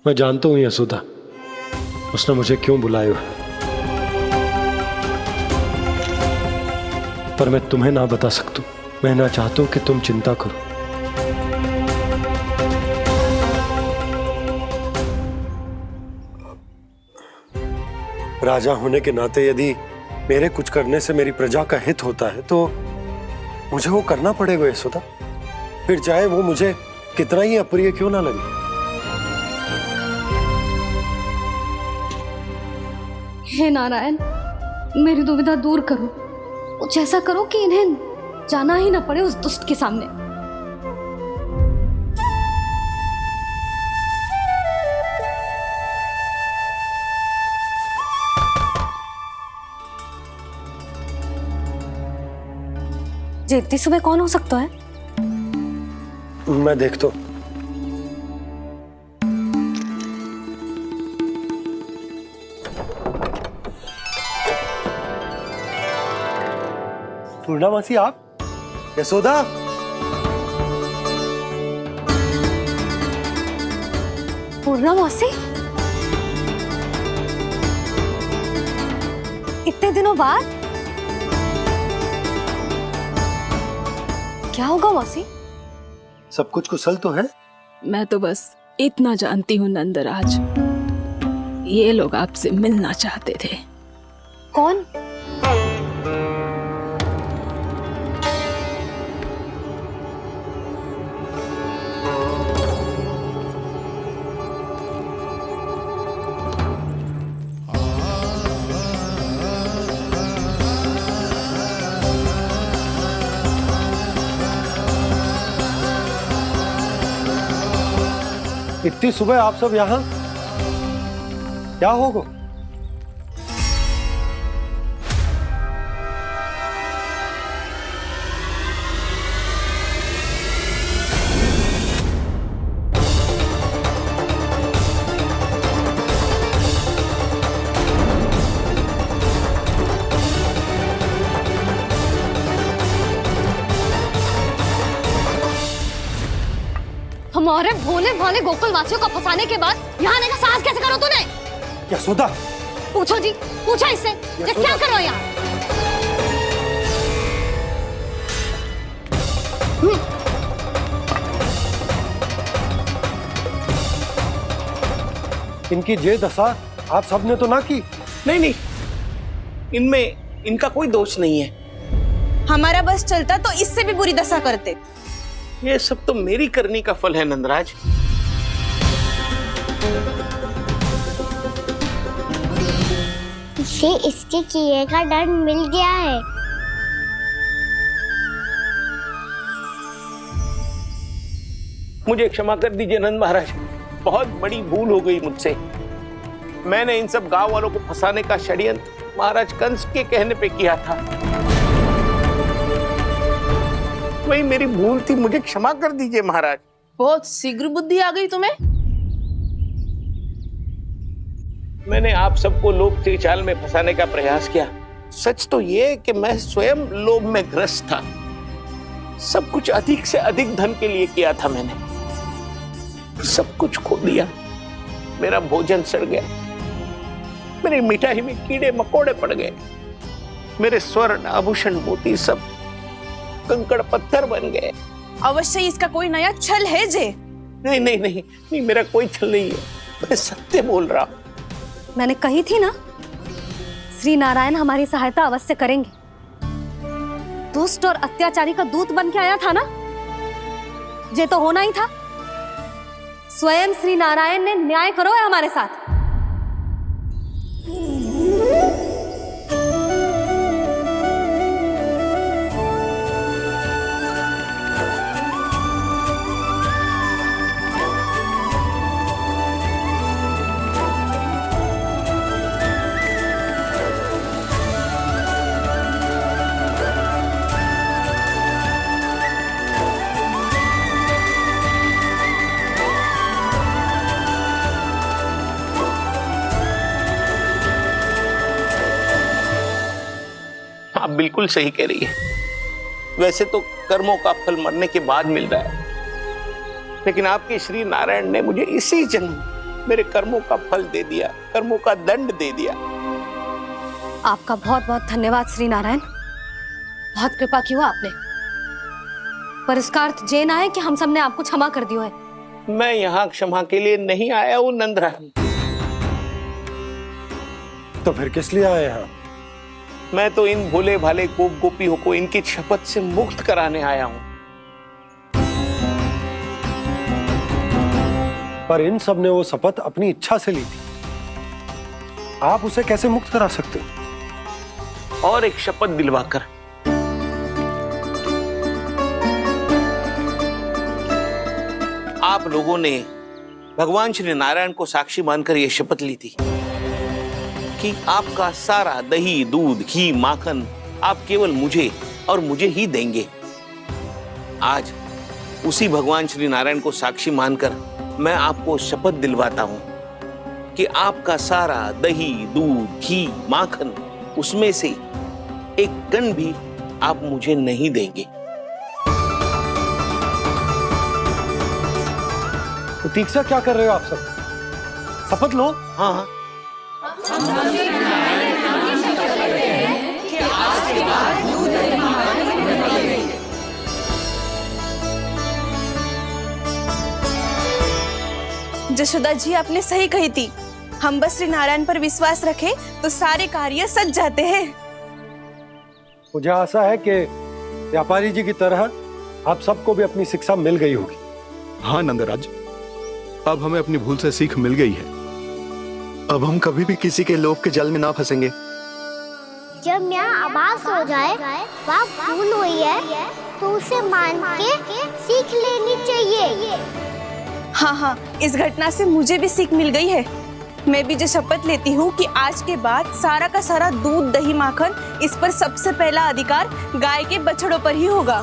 मैं जानता हूं यशोदा, उसने मुझे क्यों बुलाया है, पर मैं तुम्हें ना बता सकता। मैं ना चाहता हूं कि तुम चिंता करो। राजा होने के नाते यदि मेरे कुछ करने से मेरी प्रजा का हित होता है तो मुझे वो करना पड़ेगा यशोदा, फिर चाहे वो मुझे कितना ही अप्रिय क्यों ना लगे। हे नारायण, मेरी दुविधा दूर करो। कुछ ऐसा करो कि इन्हें जाना ही ना पड़े उस दुष्ट के सामने। जी इतनी सुबह कौन हो सकता है? मैं देखता हूं। पूर्णा मासी, आप? यशोदा, पूर्णा मासी, इतने दिनों बाद? क्या होगा मौसी? सब कुछ कुशल तो है? मैं तो बस इतना जानती हूँ नंदराज, ये लोग आपसे मिलना चाहते थे। कौन? इतनी सुबह आप सब यहाँ? क्या होगा? हमारे भोले भाले गोकुल वासियों को फंसाने के बाद यहाँ आने का साहस कैसे करो तूने? यशोदा, पूछो जी, पूछो इससे, ये क्या करो यहाँ? इनकी जे दशा आप सबने तो ना की। नहीं नहीं, इनमें इनका कोई दोष नहीं है। हमारा बस चलता तो इससे भी बुरी दशा करते। ये सब तो मेरी करनी का फल है नंदराज। इसे इसके किए का दंड मिल गया है। मुझे क्षमा कर दीजिए नंद महाराज, बहुत बड़ी भूल हो गई मुझसे। मैंने इन सब गांव वालों को फंसाने का षड्यंत्र महाराज कंस के कहने पे किया था। वही मेरी भूल थी, मुझे क्षमा कर दीजिए महाराज। बहुत शीघ्र बुद्धि आ गई तुम्हें। मैंने आप सबको लोभ के चाल में फंसाने का प्रयास किया। सच तो ये कि मैं स्वयं लोभ में ग्रस्त था। सब कुछ अधिक से अधिक धन के लिए किया था मैंने। सब कुछ खो दिया। मेरा भोजन सड़ गया, मेरी मिठाई में कीड़े मकोड़े पड़ गए, मेरे स्वर्ण आभूषण मोती सब कंकड़ पत्थर बन गए। अवश्य इसका कोई नया छल है जे। नहीं नहीं नहीं नहीं, मेरा कोई छल नहीं है, मैं सत्य बोल रहा हूं। मैंने कही थी ना, श्री नारायण हमारी सहायता अवश्य करेंगे। दुष्ट और अत्याचारी का दूत बन के आया था ना, ये तो होना ही था। स्वयं श्री नारायण ने न्याय करो है हमारे साथ। आप बिल्कुल सही कह रही है। वैसे तो कर्मों का फल मरने के बाद मिल रहा है, लेकिन आपके श्री नारायण ने मुझे इसी जन्म मेरे कर्मों का फल दे दिया, कर्मों का दंड दे दिया। आपका बहुत बहुत धन्यवाद श्री नारायण, बहुत कृपा की हो आपने। पर इसका अर्थ ये ना है कि हम सबने आपको क्षमा कर दिया है। मैं यहाँ क्षमा के लिए नहीं आया हूँ नंदरानी। तो फिर किस लिए आए हैं? मैं तो इन भोले भाले गोप गोपियों को इनकी शपथ से मुक्त कराने आया हूं। पर इन सब ने वो शपथ अपनी इच्छा से ली थी, आप उसे कैसे मुक्त करा सकते? और एक शपथ दिलवाकर। आप लोगों ने भगवान श्री नारायण को साक्षी मानकर यह शपथ ली थी कि आपका सारा दही, दूध, घी, माखन आप केवल मुझे और मुझे ही देंगे। आज उसी भगवान श्री नारायण को साक्षी मानकर मैं आपको शपथ दिलवाता हूं कि आपका सारा दही, दूध, घी, माखन उसमें से एक कण भी आप मुझे नहीं देंगे। प्रतीक्षा क्या कर रहे हो आप सब? शपथ लो। हाँ हाँ, जशोदा जी आपने सही कही थी। हम बस श्री नारायण पर विश्वास रखें तो सारे कार्य सज जाते हैं। मुझे आशा है कि व्यापारी जी की तरह आप सबको भी अपनी शिक्षा मिल गई होगी। हाँ नंदराज, अब हमें अपनी भूल से सीख मिल गई है। अब हम कभी भी किसी के लोभ के जल में ना फंसेंगे। जब यहाँ आभास हो जाए वहाँ भूल हुई है तो उसे मान के सीख लेनी चाहिए। हाँ हाँ, इस घटना से मुझे भी सीख मिल गई है। मैं भी जो शपथ लेती हूँ कि आज के बाद सारा का सारा दूध, दही, माखन इस पर सबसे पहला अधिकार गाय के बछड़ों पर ही होगा।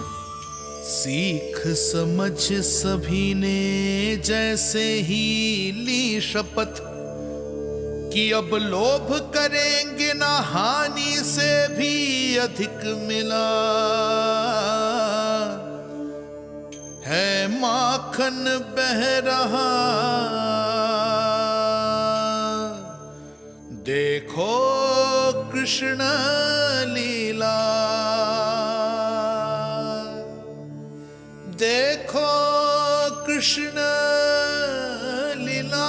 सीख समझ सभी ने जैसे ही ली शपथ कि अब लोभ करेंगे ना हानि से भी अधिक मिला है, माखन बह रहा देखो कृष्ण लीला, देखो कृष्ण लीला।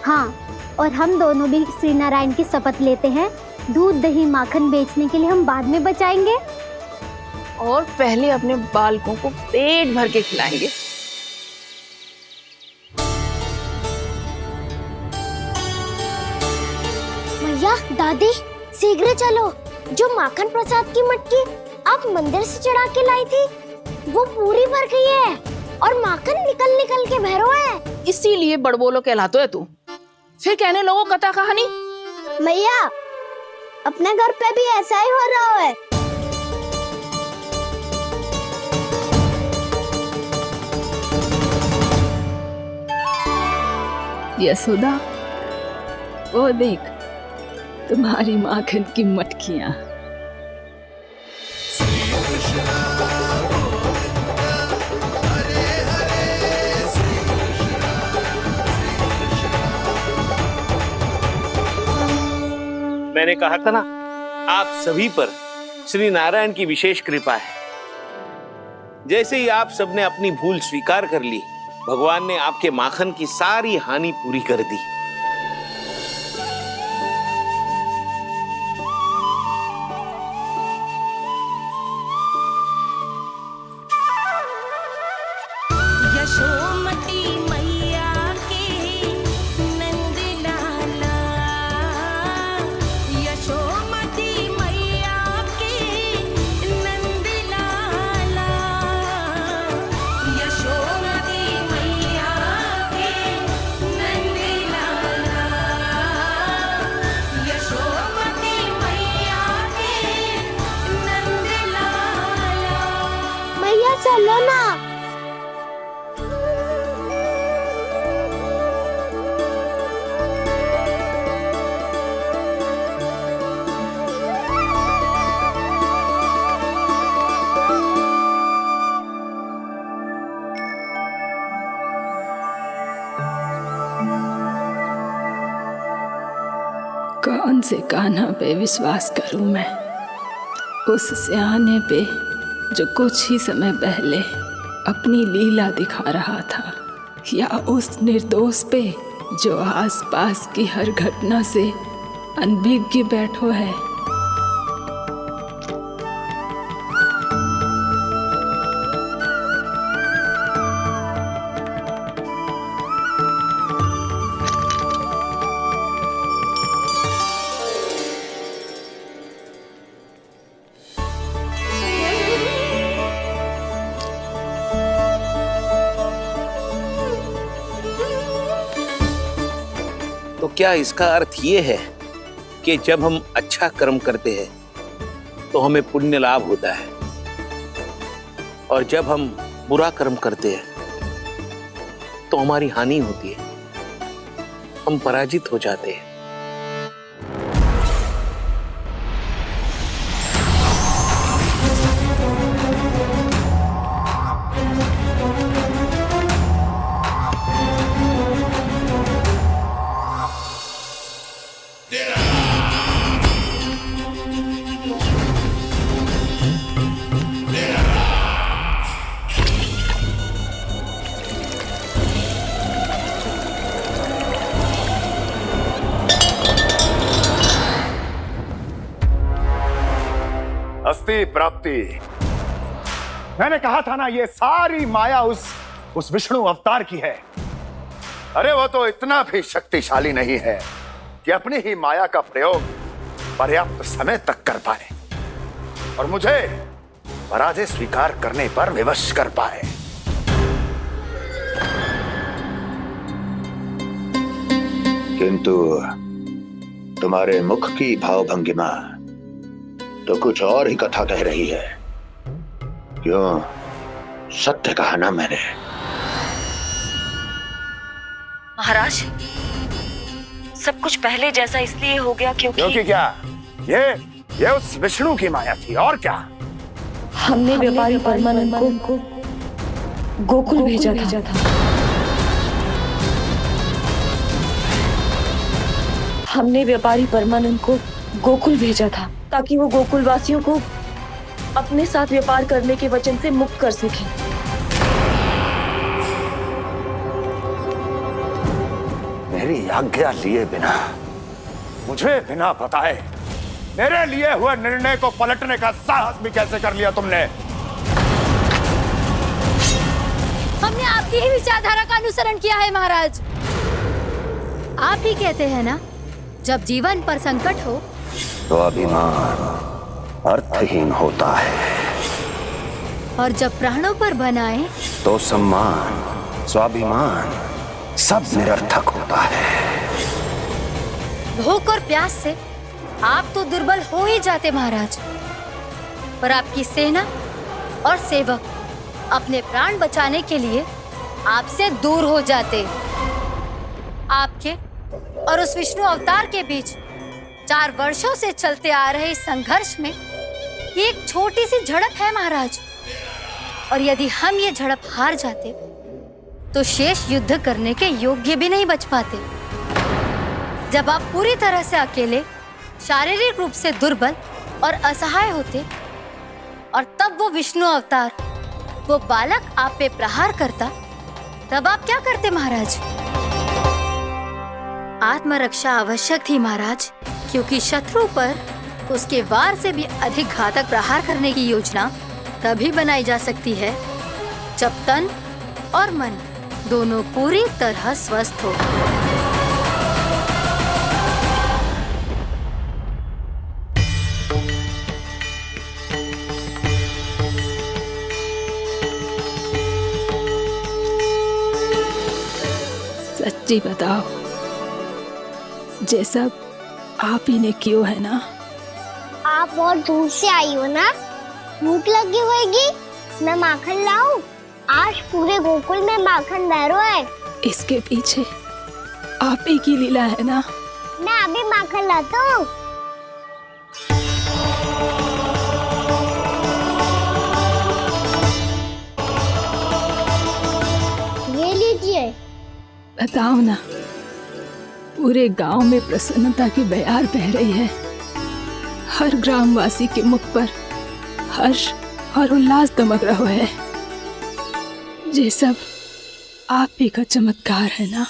हाँ, और हम दोनों भी श्री नारायण की शपथ लेते हैं, दूध दही माखन बेचने के लिए हम बाद में बचाएंगे और पहले अपने बालकों को पेट भर के खिलाएंगे। भैया, दादी, शीघ्र चलो। जो माखन प्रसाद की मटकी आप मंदिर से चढ़ा के लाई थी, वो पूरी भर गई है और माखन निकल निकल के भरो है। इसीलिए बड़बोलो कहलाते है तू। फिर कहने लोगों कथा कहानी। भैया, अपने घर पे भी ऐसा ही हो रहा है। यशोदा, वो देख तुम्हारी माखन की मटकियां। मैंने कहा था ना, आप सभी पर श्री नारायण की विशेष कृपा है। जैसे ही आप सबने अपनी भूल स्वीकार कर ली, भगवान ने आपके माखन की सारी हानि पूरी कर दी। यशोमती मैया के नंद लाला, यशोमती मैया के नंद लाला, यशोमती मैया के नंद लाला, यशोमती मैया के नंद लाला। मैया चलो ना। कौन से कान्हा पे विश्वास करूं मैं? उस सियाने पे जो कुछ ही समय पहले अपनी लीला दिखा रहा था, या उस निर्दोष पे जो आसपास की हर घटना से अनभिज्ञ बैठो है? तो क्या इसका अर्थ ये है कि जब हम अच्छा कर्म करते हैं तो हमें पुण्य लाभ होता है, और जब हम बुरा कर्म करते हैं तो हमारी हानि होती है, हम पराजित हो जाते हैं? अस्ति प्राप्ति। मैंने कहा था ना, ये सारी माया उस विष्णु अवतार की है। अरे वो तो इतना भी शक्तिशाली नहीं है कि अपनी ही माया का प्रयोग पर्याप्त समय तक कर पाए और मुझे पराजय स्वीकार करने पर विवश कर पाए। किंतु तुम्हारे मुख की भावभंगिमा तो कुछ और ही कथा कह रही है। क्यों? सत्य कहा ना मैंने। महाराज, सब कुछ पहले जैसा इसलिए हो गया क्योंकि क्या? ये उस विष्णु की माया थी, और क्या? हमने व्यापारी परमानंद को गोकुल भेजा था। हमने व्यापारी परमानंद को गोकुल भेजा था ताकि वो गोकुल वासियों को अपने साथ व्यापार करने के वचन से मुक्त कर सके। मेरी आज्ञा लिए बिना, मुझे बिना बताए मेरे लिए हुए निर्णय को पलटने का साहस भी कैसे कर लिया तुमने? हमने आपकी ही विचारधारा का अनुसरण किया है महाराज। आप ही कहते हैं ना, जब जीवन पर संकट हो तो अभिमान अर्थहीन होता है, और जब प्राणों पर बनाए तो सम्मान स्वाभिमान सब निरर्थक होता है। भूख और प्यास से आप तो दुर्बल हो ही जाते महाराज, पर आपकी सेना और सेवक अपने प्राण बचाने के लिए आपसे दूर हो जाते। आपके और उस विष्णु अवतार के बीच 4 वर्षों से चलते आ रहे इस संघर्ष में ये एक छोटी सी झड़प है महाराज, और यदि हम ये झड़प हार जाते तो शेष युद्ध करने के योग्य भी नहीं बच पाते। जब आप पूरी तरह से अकेले, शारीरिक रूप से दुर्बल और असहाय होते, और तब वो विष्णु अवतार, वो बालक आप पे प्रहार करता, तब आप क्या करते महाराज? आत्मरक्षा आवश्यक थी महाराज, क्योंकि शत्रु पर उसके वार से भी अधिक घातक प्रहार करने की योजना तभी बनाई जा सकती है जब तन और मन दोनों पूरी तरह स्वस्थ हो। सच्ची बताओ, जैसा आप ही ने कियो है ना? आप बहुत दूर से आई हो ना, भूख लगी होगी, मैं माखन लाऊं? आज पूरे गोकुल में माखन बह रहा है। इसके पीछे आप ही की लीला है ना? मैं अभी माखन लाता हूँ। ये लीजिए। बताओ ना, पूरे गांव में प्रसन्नता की बयार बह रही है। हर ग्रामवासी के मुख पर हर्ष और उल्लास दमक रहा है। ये सब आप ही का चमत्कार है ना?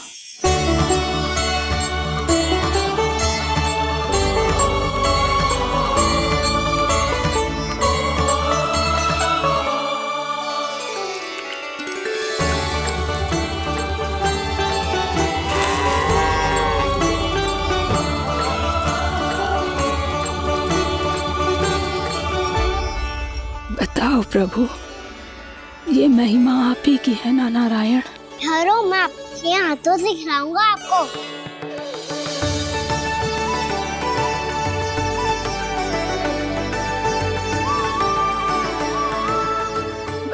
बताओ प्रभु, ये महिमा आप ही की है ना नारायण? ठहरो, मैं आपके हाथों से खिलाऊंगा आपको।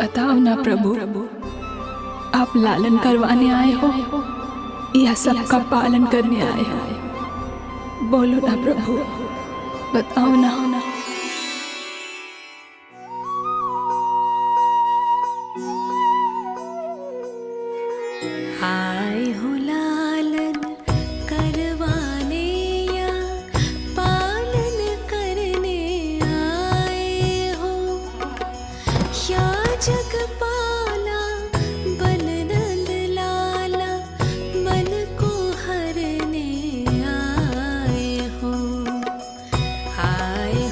बताओ ना प्रभु, आप लालन करवाने आए हो या सबका पालन करने आए हो? बोलो ना प्रभु, बताओ ना। आए हो लालन करवाने या पालन करने आए हो, या जगपाला बन नंद लाला मन को हरने आए हो। आए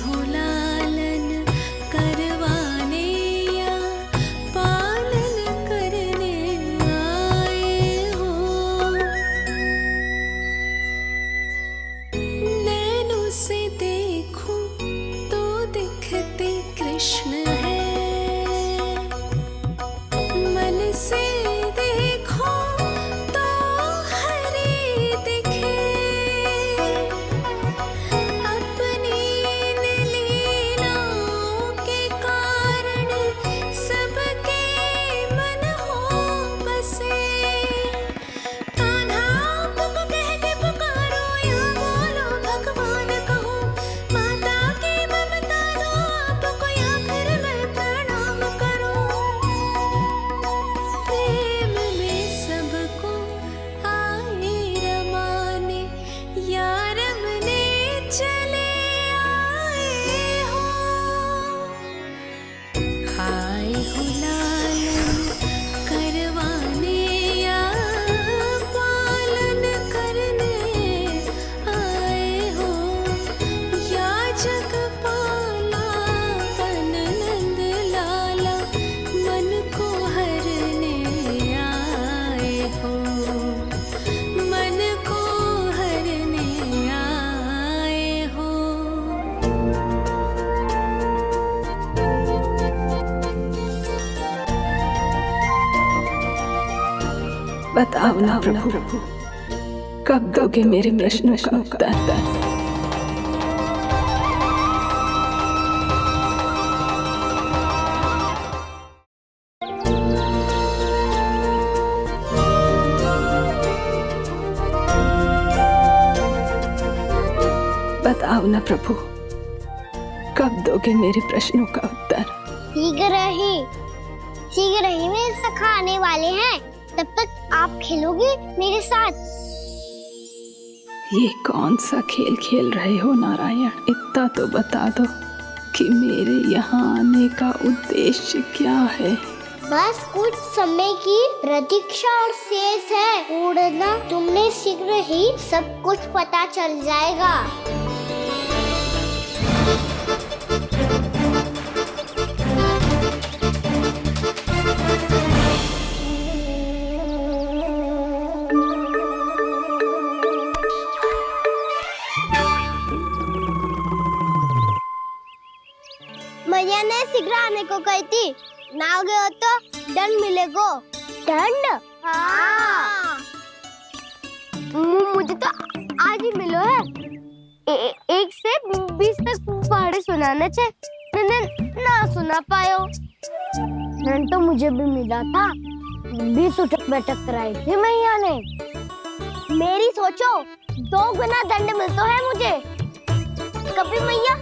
बताओ ना प्रभु, कब दोगे मेरे प्रश्नों का उत्तर? बताओ ना प्रभु, कब दोगे मेरे प्रश्नों का उत्तर? शीघ्र ही मेरे सखा आने वाले हैं, तब तक आप खेलोगे मेरे साथ। ये कौन सा खेल खेल रहे हो नारायण? इतना तो बता दो कि मेरे यहाँ आने का उद्देश्य क्या है? बस कुछ समय की प्रतीक्षा और शेष है। उड़ना तुमने शीघ्र ही सब कुछ पता चल जाएगा। मैया ने शीघ्र आने को कही थी, ना हो गए हो तो दंड मिलेगा। दंड? हाँ। मुझे तो आज ही मिलो है। 1 से 20 तक पहाड़े सुनाने थे, ना सुना पायो। दंड तो मुझे भी मिला था, 20 उठक बैठक कराई थी मैया ने। मेरी सोचो, 2 गुना दंड मिलता है मुझे। कभी मैया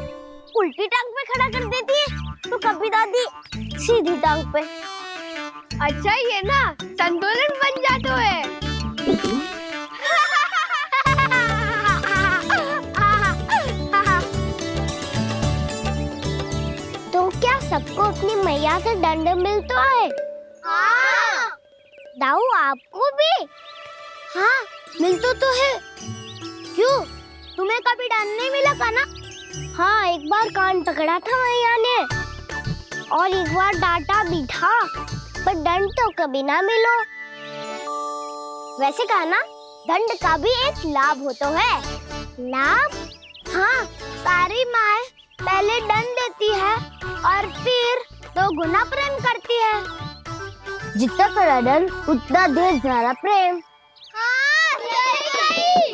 उल्टी टांग पे खड़ा कर देती है, तो कभी दादी सीधी टांग पे। अच्छा ये ना संतुलन बन जाता है। तो क्या सबको अपनी मैया से दंड मिलता है? हाँ। दाऊ आपको भी? हाँ मिलता तो है। क्यों, तुम्हें कभी दंड नहीं मिला था ना? हाँ, एक बार कान पकड़ा था मैया ने और एक बार डांटा भी था, पर दंड तो कभी ना मिलो। वैसे कहा ना, दंड का भी एक लाभ होता है। लाभ? हाँ, सारी माँ पहले दंड देती है और फिर 2 गुना प्रेम करती है। जितना कड़ा दंड उतना ढेर सारा प्रेम। हाँ, सही।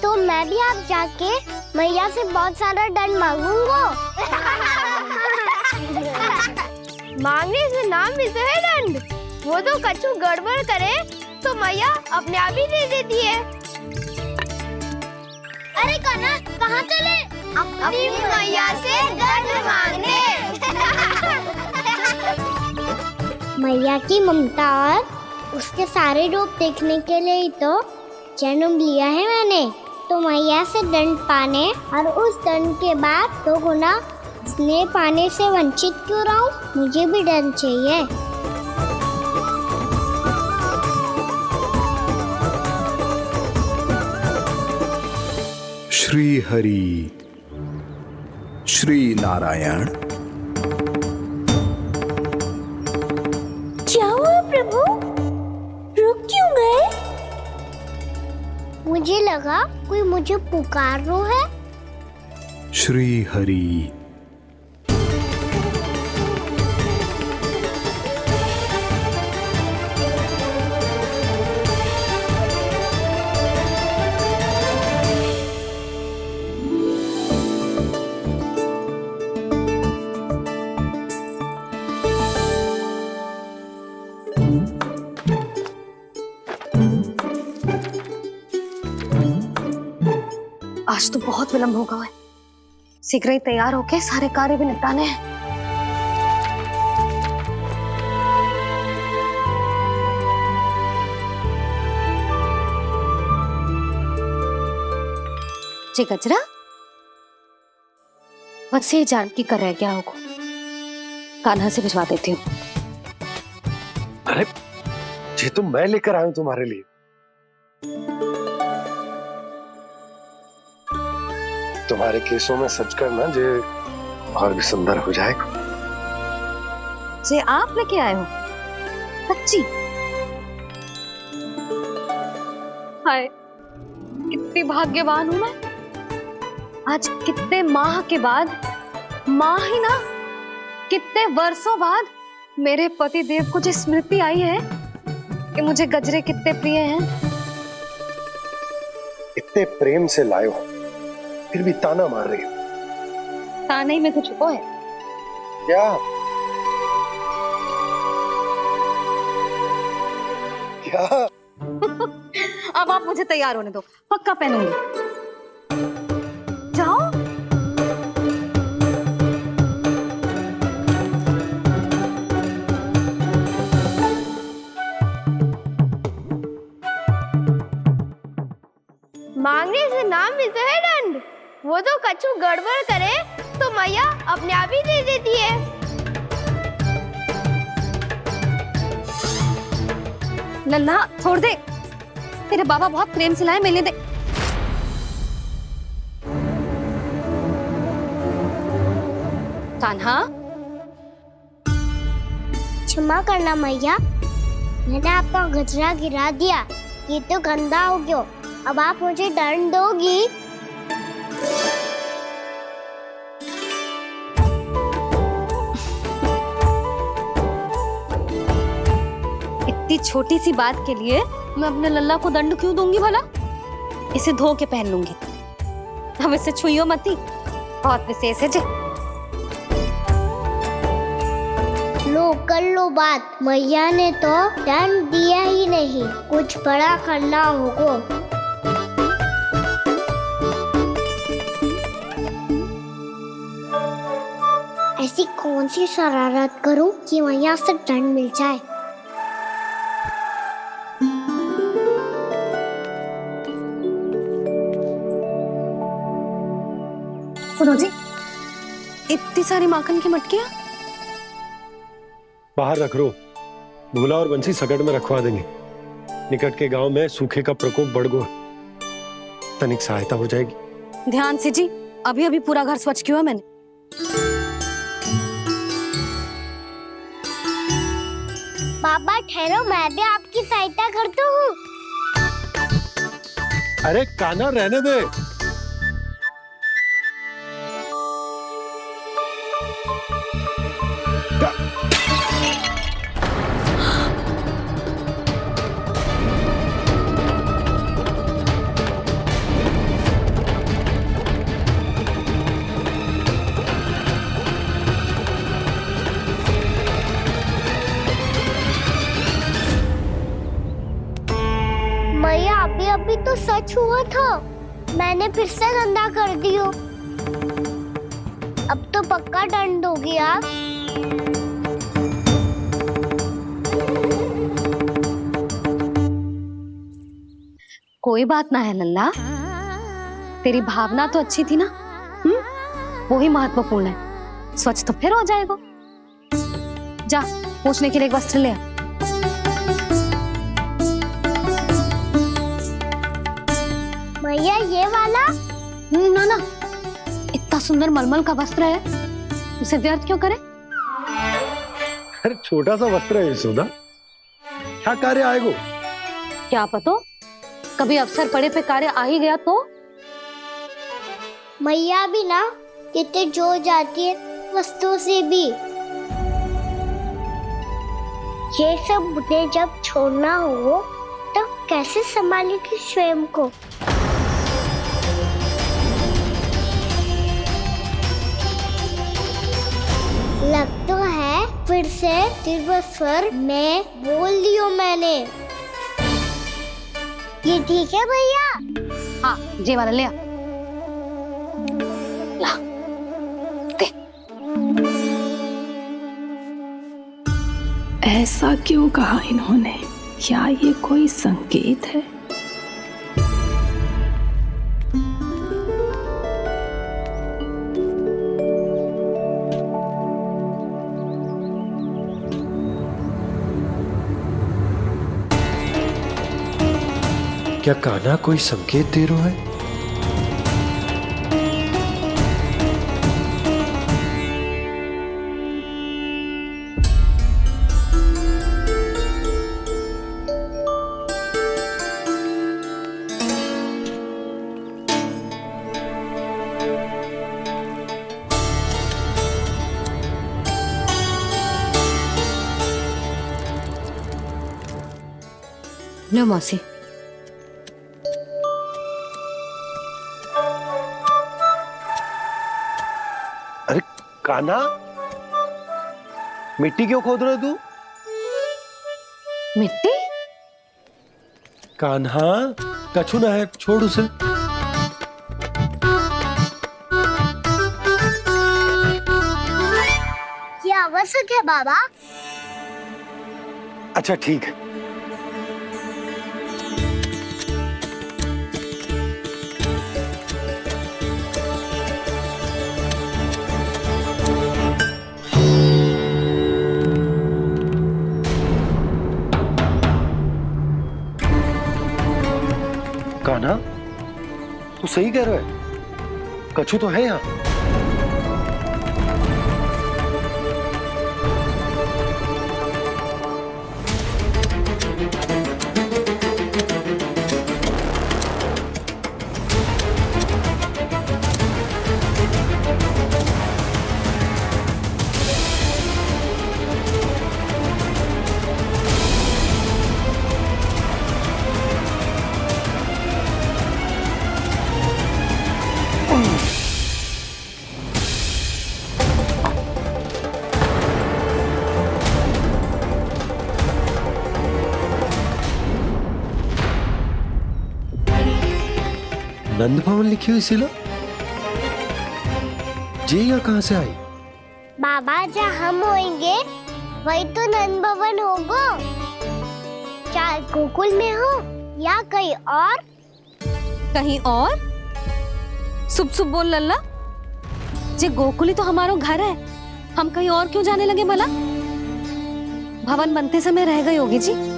तो मैं भी आप जाके मैया से बहुत सारा दंड मांगूंगा। मांगने से ना मिलता है दंड, वो तो कछु गड़बड़ करे तो मैया अपने आप ही दे देती है। अरे कान्हा, कहाँ चले? अपनी मैया से दंड मांगने। मैया की ममता और उसके सारे रूप देखने के लिए ही तो जन्म लिया है मैंने। तो मैया से दंड पाने और उस दंड के बाद 2 गुना स्नेह पाने से वंचित क्यों रहूं? मुझे भी दंड चाहिए। श्री हरि, श्री नारायण। क्या हुआ प्रभु? रुक क्यों गए? मुझे लगा कोई मुझे पुकार रहा है। श्री हरि। आज तो बहुत विलंब होगा है। शीघ्र ही तैयार होके सारे कार्य भी निपटाने हैं। जी गजरा, बस ये जान की कर रह गया होगा, कान्हा से भिजवा देती हूँ। अरे ये तो मैं लेकर आया हूं तुम्हारे लिए। तुम्हारे केसों में सच करना जे और भी सुंदर हो जाएगा। जे आप लेके आए हो? सच्ची? हाय, कितनी भाग्यवान हूं मैं। आज कितने माह के बाद, माह ही ना, कितने वर्षों बाद मेरे पति देव को जो स्मृति आई है कि मुझे गजरे कितने प्रिय हैं। इतने प्रेम से लाए हो, फिर भी ताना मार रही हो। ताने ही में कुछ छुपो है क्या? क्या? अब आप मुझे तैयार होने दो, पक्का पहनूंगी। जाओ। मांगने से नाम मिलता है दंड। वो तो कछु गड़बड़ करे तो मैया अपने आप ही दे देती है। लल्ला छोड़ दे, तेरे बाबा बहुत प्रेम से लाए, मिलने दे। कान्हा, क्षमा करना मैया, मैंने आपका गजरा गिरा दिया, ये तो गंदा हो गया। अब आप मुझे दंड दोगी? इतनी छोटी सी बात के लिए मैं अपने लल्ला को दंड क्यों दूंगी भला? इसे धो के पहन लूंगी। अब इसे छुइयो मती, बहुत विशेष है जी। लो कर लो बात, मैया ने तो दंड दिया ही नहीं, कुछ बड़ा करना होगा। ऐसी कौन सी शरारत करूं कि मैया से दंड मिल जाए? सुनो जी, इतनी सारी माखन की मटकियां बाहर रख रो, भूला और बंसी सकट में रखवा देंगे। निकट के गांव में सूखे का प्रकोप बढ़ गया, तनिक सहायता हो जाएगी। ध्यान से जी, अभी अभी पूरा घर स्वच्छ किया मैंने। बाबा ठहरो, मैं भी आपकी सहायता करता हूँ। अरे कान्हा रहने दे। मैया अभी तो सच हुआ था, मैंने फिर से गंदा कर दियो। अब तो पक्का दंड दोगी आप। कोई बात ना है लल्ला, तेरी भावना तो अच्छी थी ना, वो ही महत्वपूर्ण है। स्वच्छ तो फिर हो जाएगा। जा, पोंछने के लिए एक वस्त्र ले आ। भैया ये वाला? ना ना, इतना सुंदर मलमल का वस्त्र है, उसे व्यर्थ क्यों करे? अरे छोटा सा वस्त्र है यशोदा, क्या कार्य आएगा? क्या पता, कभी अवसर पड़े पे कार्य आ ही गया तो? मैया भी ना कितने जो जाती है वस्तुओं से भी। ये सब मुझे जब छोड़ना हो तो कैसे संभालेगी स्वयं को? लग तो है फिर से तीव्र स्वर में बोल दियो मैंने। ये ठीक है भैया? हाँ, ये वाला ले आ। ला, दे। ऐसा क्यों कहा इन्होंने? क्या ये कोई संकेत है? क्या कान्हा कोई संकेत दे रहा है? लो मौसी। अरे कान्हा, मिट्टी क्यों खोद रहे हो तू? मिट्टी? कान्हा, कछु ना है, छोड़ उसे। ये आवश्यक है बाबा। अच्छा ठीक है। कान्हा, तू सही कह रहा है, कछु तो है यहाँ। नंद भवन लिखी हुई सिला, जी यहाँ कहाँ से आई? बाबा जहाँ हम होंगे वही तो नंद भवन होगा। चाहे गोकुल में हो या कहीं और। कहीं और? सुब सुब बोल लल्ला। जे गोकुली तो हमारो घर है, हम कहीं और क्यों जाने लगे भला? भवन बनते समय रह गई होगी जी।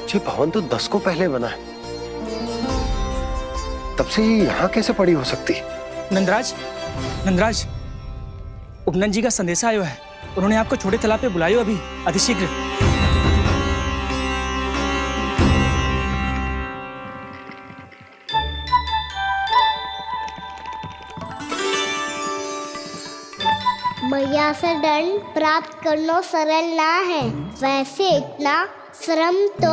ये भवन तो 10 को पहले बना है, तब से ये यहाँ कैसे पड़ी हो सकती? नंदराज, नंदराज, उपनंद जी का संदेशा आयो है। उन्होंने आपको छोटे तालाब पे बुलायो अभी, अतिशीघ्र। मैया से दंड प्राप्त करना सरल ना है। वैसे इतना श्रम तो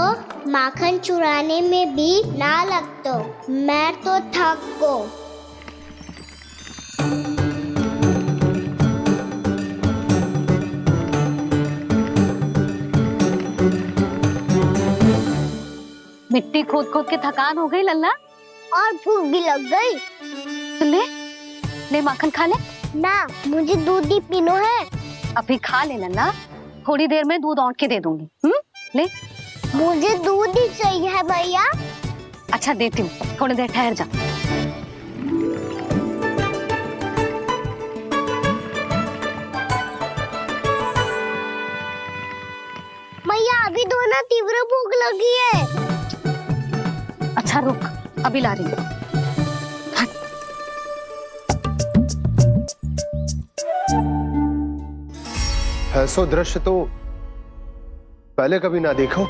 माखन चुराने में भी ना लगतो। मैं तो थक गो। मिट्टी खोद खोद के थकान हो गई लल्ला, और भूख भी लग गई। तो ले ले माखन खा ले। ना, मुझे दूध ही पीनो है। अभी खा ले लल्ला, थोड़ी देर में दूध औंट के दे दूंगी। ले। मुझे दूध ही चाहिए है भैया। अच्छा देती हूँ, थोड़ी देर ठहर जा। मैया अभी तो ना तीव्र भूख लगी है। अच्छा रुक, अभी ला रही हूँ। ऐसा दृश्य तो पहले कभी ना देखो।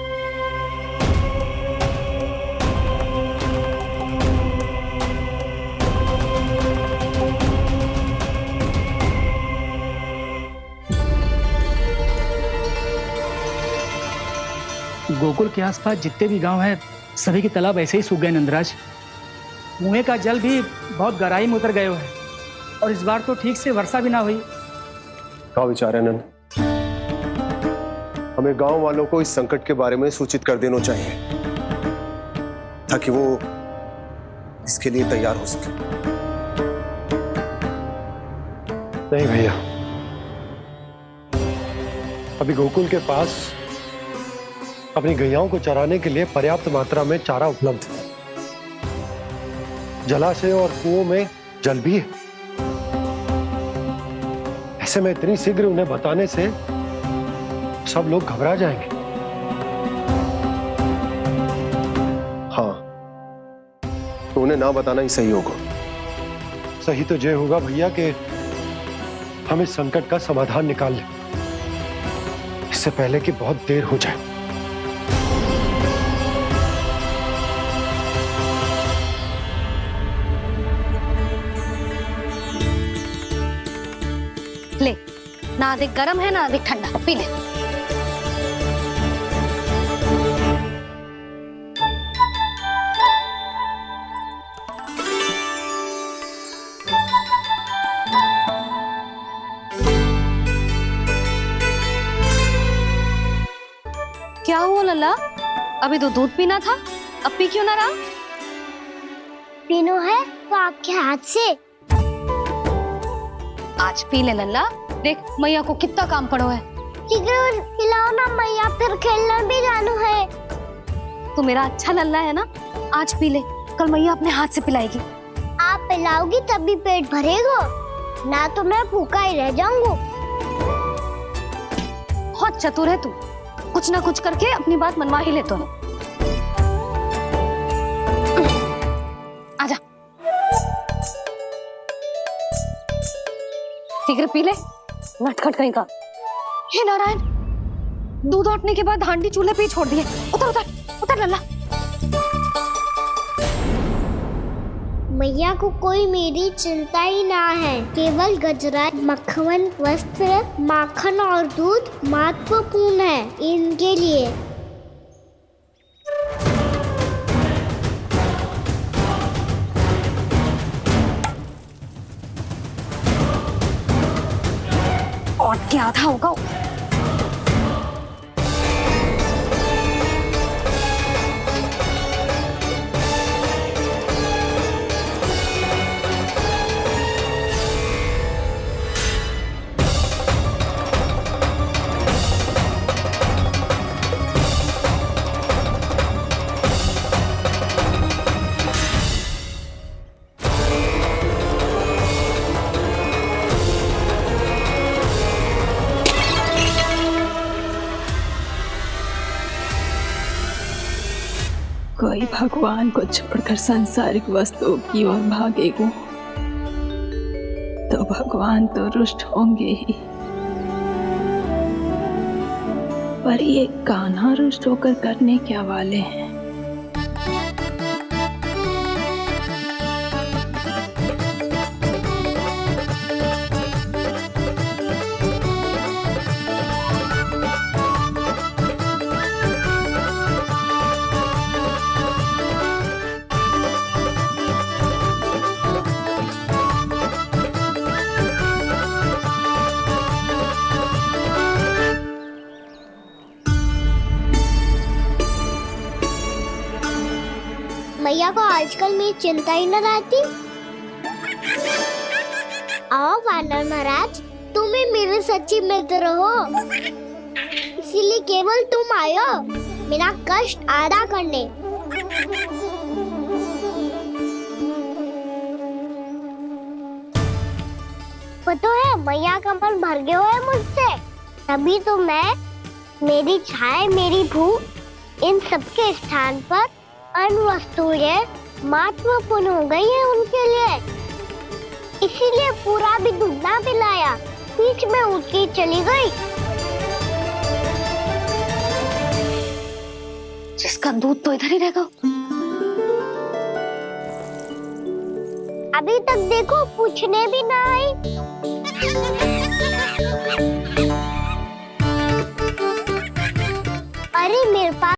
गोकुल के आसपास जितने भी गांव हैं, सभी के तालाब ऐसे ही सूख गए नंदराज। कुएं का जल भी बहुत गहराई में उतर गए है, और इस बार तो ठीक से वर्षा भी ना हुई। क्या विचार है नंद? हमें गांव वालों को इस संकट के बारे में सूचित कर देना चाहिए, ताकि वो इसके लिए तैयार हो सके। नहीं भैया, अभी गोकुल के पास अपनी गैयाओं को चराने के लिए पर्याप्त मात्रा में चारा उपलब्ध है। जलाशय और कुओं में जल भी है। ऐसे में इतनी शीघ्र उन्हें बताने से सब लोग घबरा जाएंगे। हाँ, तो उन्हें ना बताना ही सही होगा। सही तो ये होगा भैया कि हम इस संकट का समाधान निकाल लें, इससे पहले कि बहुत देर हो जाए। ना अधिक गर्म है ना अधिक ठंडा, पी ले। क्या हुआ लल्ला? अभी तो दूध पीना था, अब पी क्यों ना रहा? पीनो है तो आपके हाथ से। आज पी ले लल्ला, देख मैया को कितना काम पड़ो है। चिकन खिलाओ ना मैया, फिर खेलना भी जानो है। तू मेरा अच्छा लल्ला है ना, आज पी ले, कल मैया अपने हाथ से पिलाएगी। आप पिलाओगी तभी पेट भरेगा, ना तो मैं भूखा ही रह जाऊंगा। बहुत चतुर है तू, कुछ ना कुछ करके अपनी बात मनवा ही लेता है। आजा, शीघ्र पी ले, नटखट कहीं का। हे नारायण, दूध औटने के बाद हांडी चूल्हे पे ही छोड़ दिए। उतर उतर उतर लल्ला। मैया को कोई मेरी चिंता ही ना है, केवल गजरा, मक्खन, वस्त्र, माखन और दूध महत्वपूर्ण है इनके लिए। और क्या था होगा? कोई भगवान को छोड़कर सांसारिक वस्तुओं की ओर भागेगा तो भगवान तो रुष्ट होंगे ही, पर ये कान्हा रुष्ट होकर करने क्या वाले हैं? मैया को आजकल मेरी चिंता ही न रहती। आओ वानर महाराज, तुम ही मेरे सच्ची मित्र हो, इसीलिए केवल तुम आयो मेरा कष्ट आधा करने। पता है मैया का मन भर गया है मुझसे, तभी तो मैं, मेरी छाया, मेरी भूख, इन सबके स्थान पर अन्य वस्तुएं महत्वपूर्ण हो गई है उनके लिए। इसीलिए पूरा भी दूध ना पिलाया, बीच में उठ के चली गई। जिसका दूध तो इधर ही रहेगा। अभी तक देखो पूछने भी ना आई।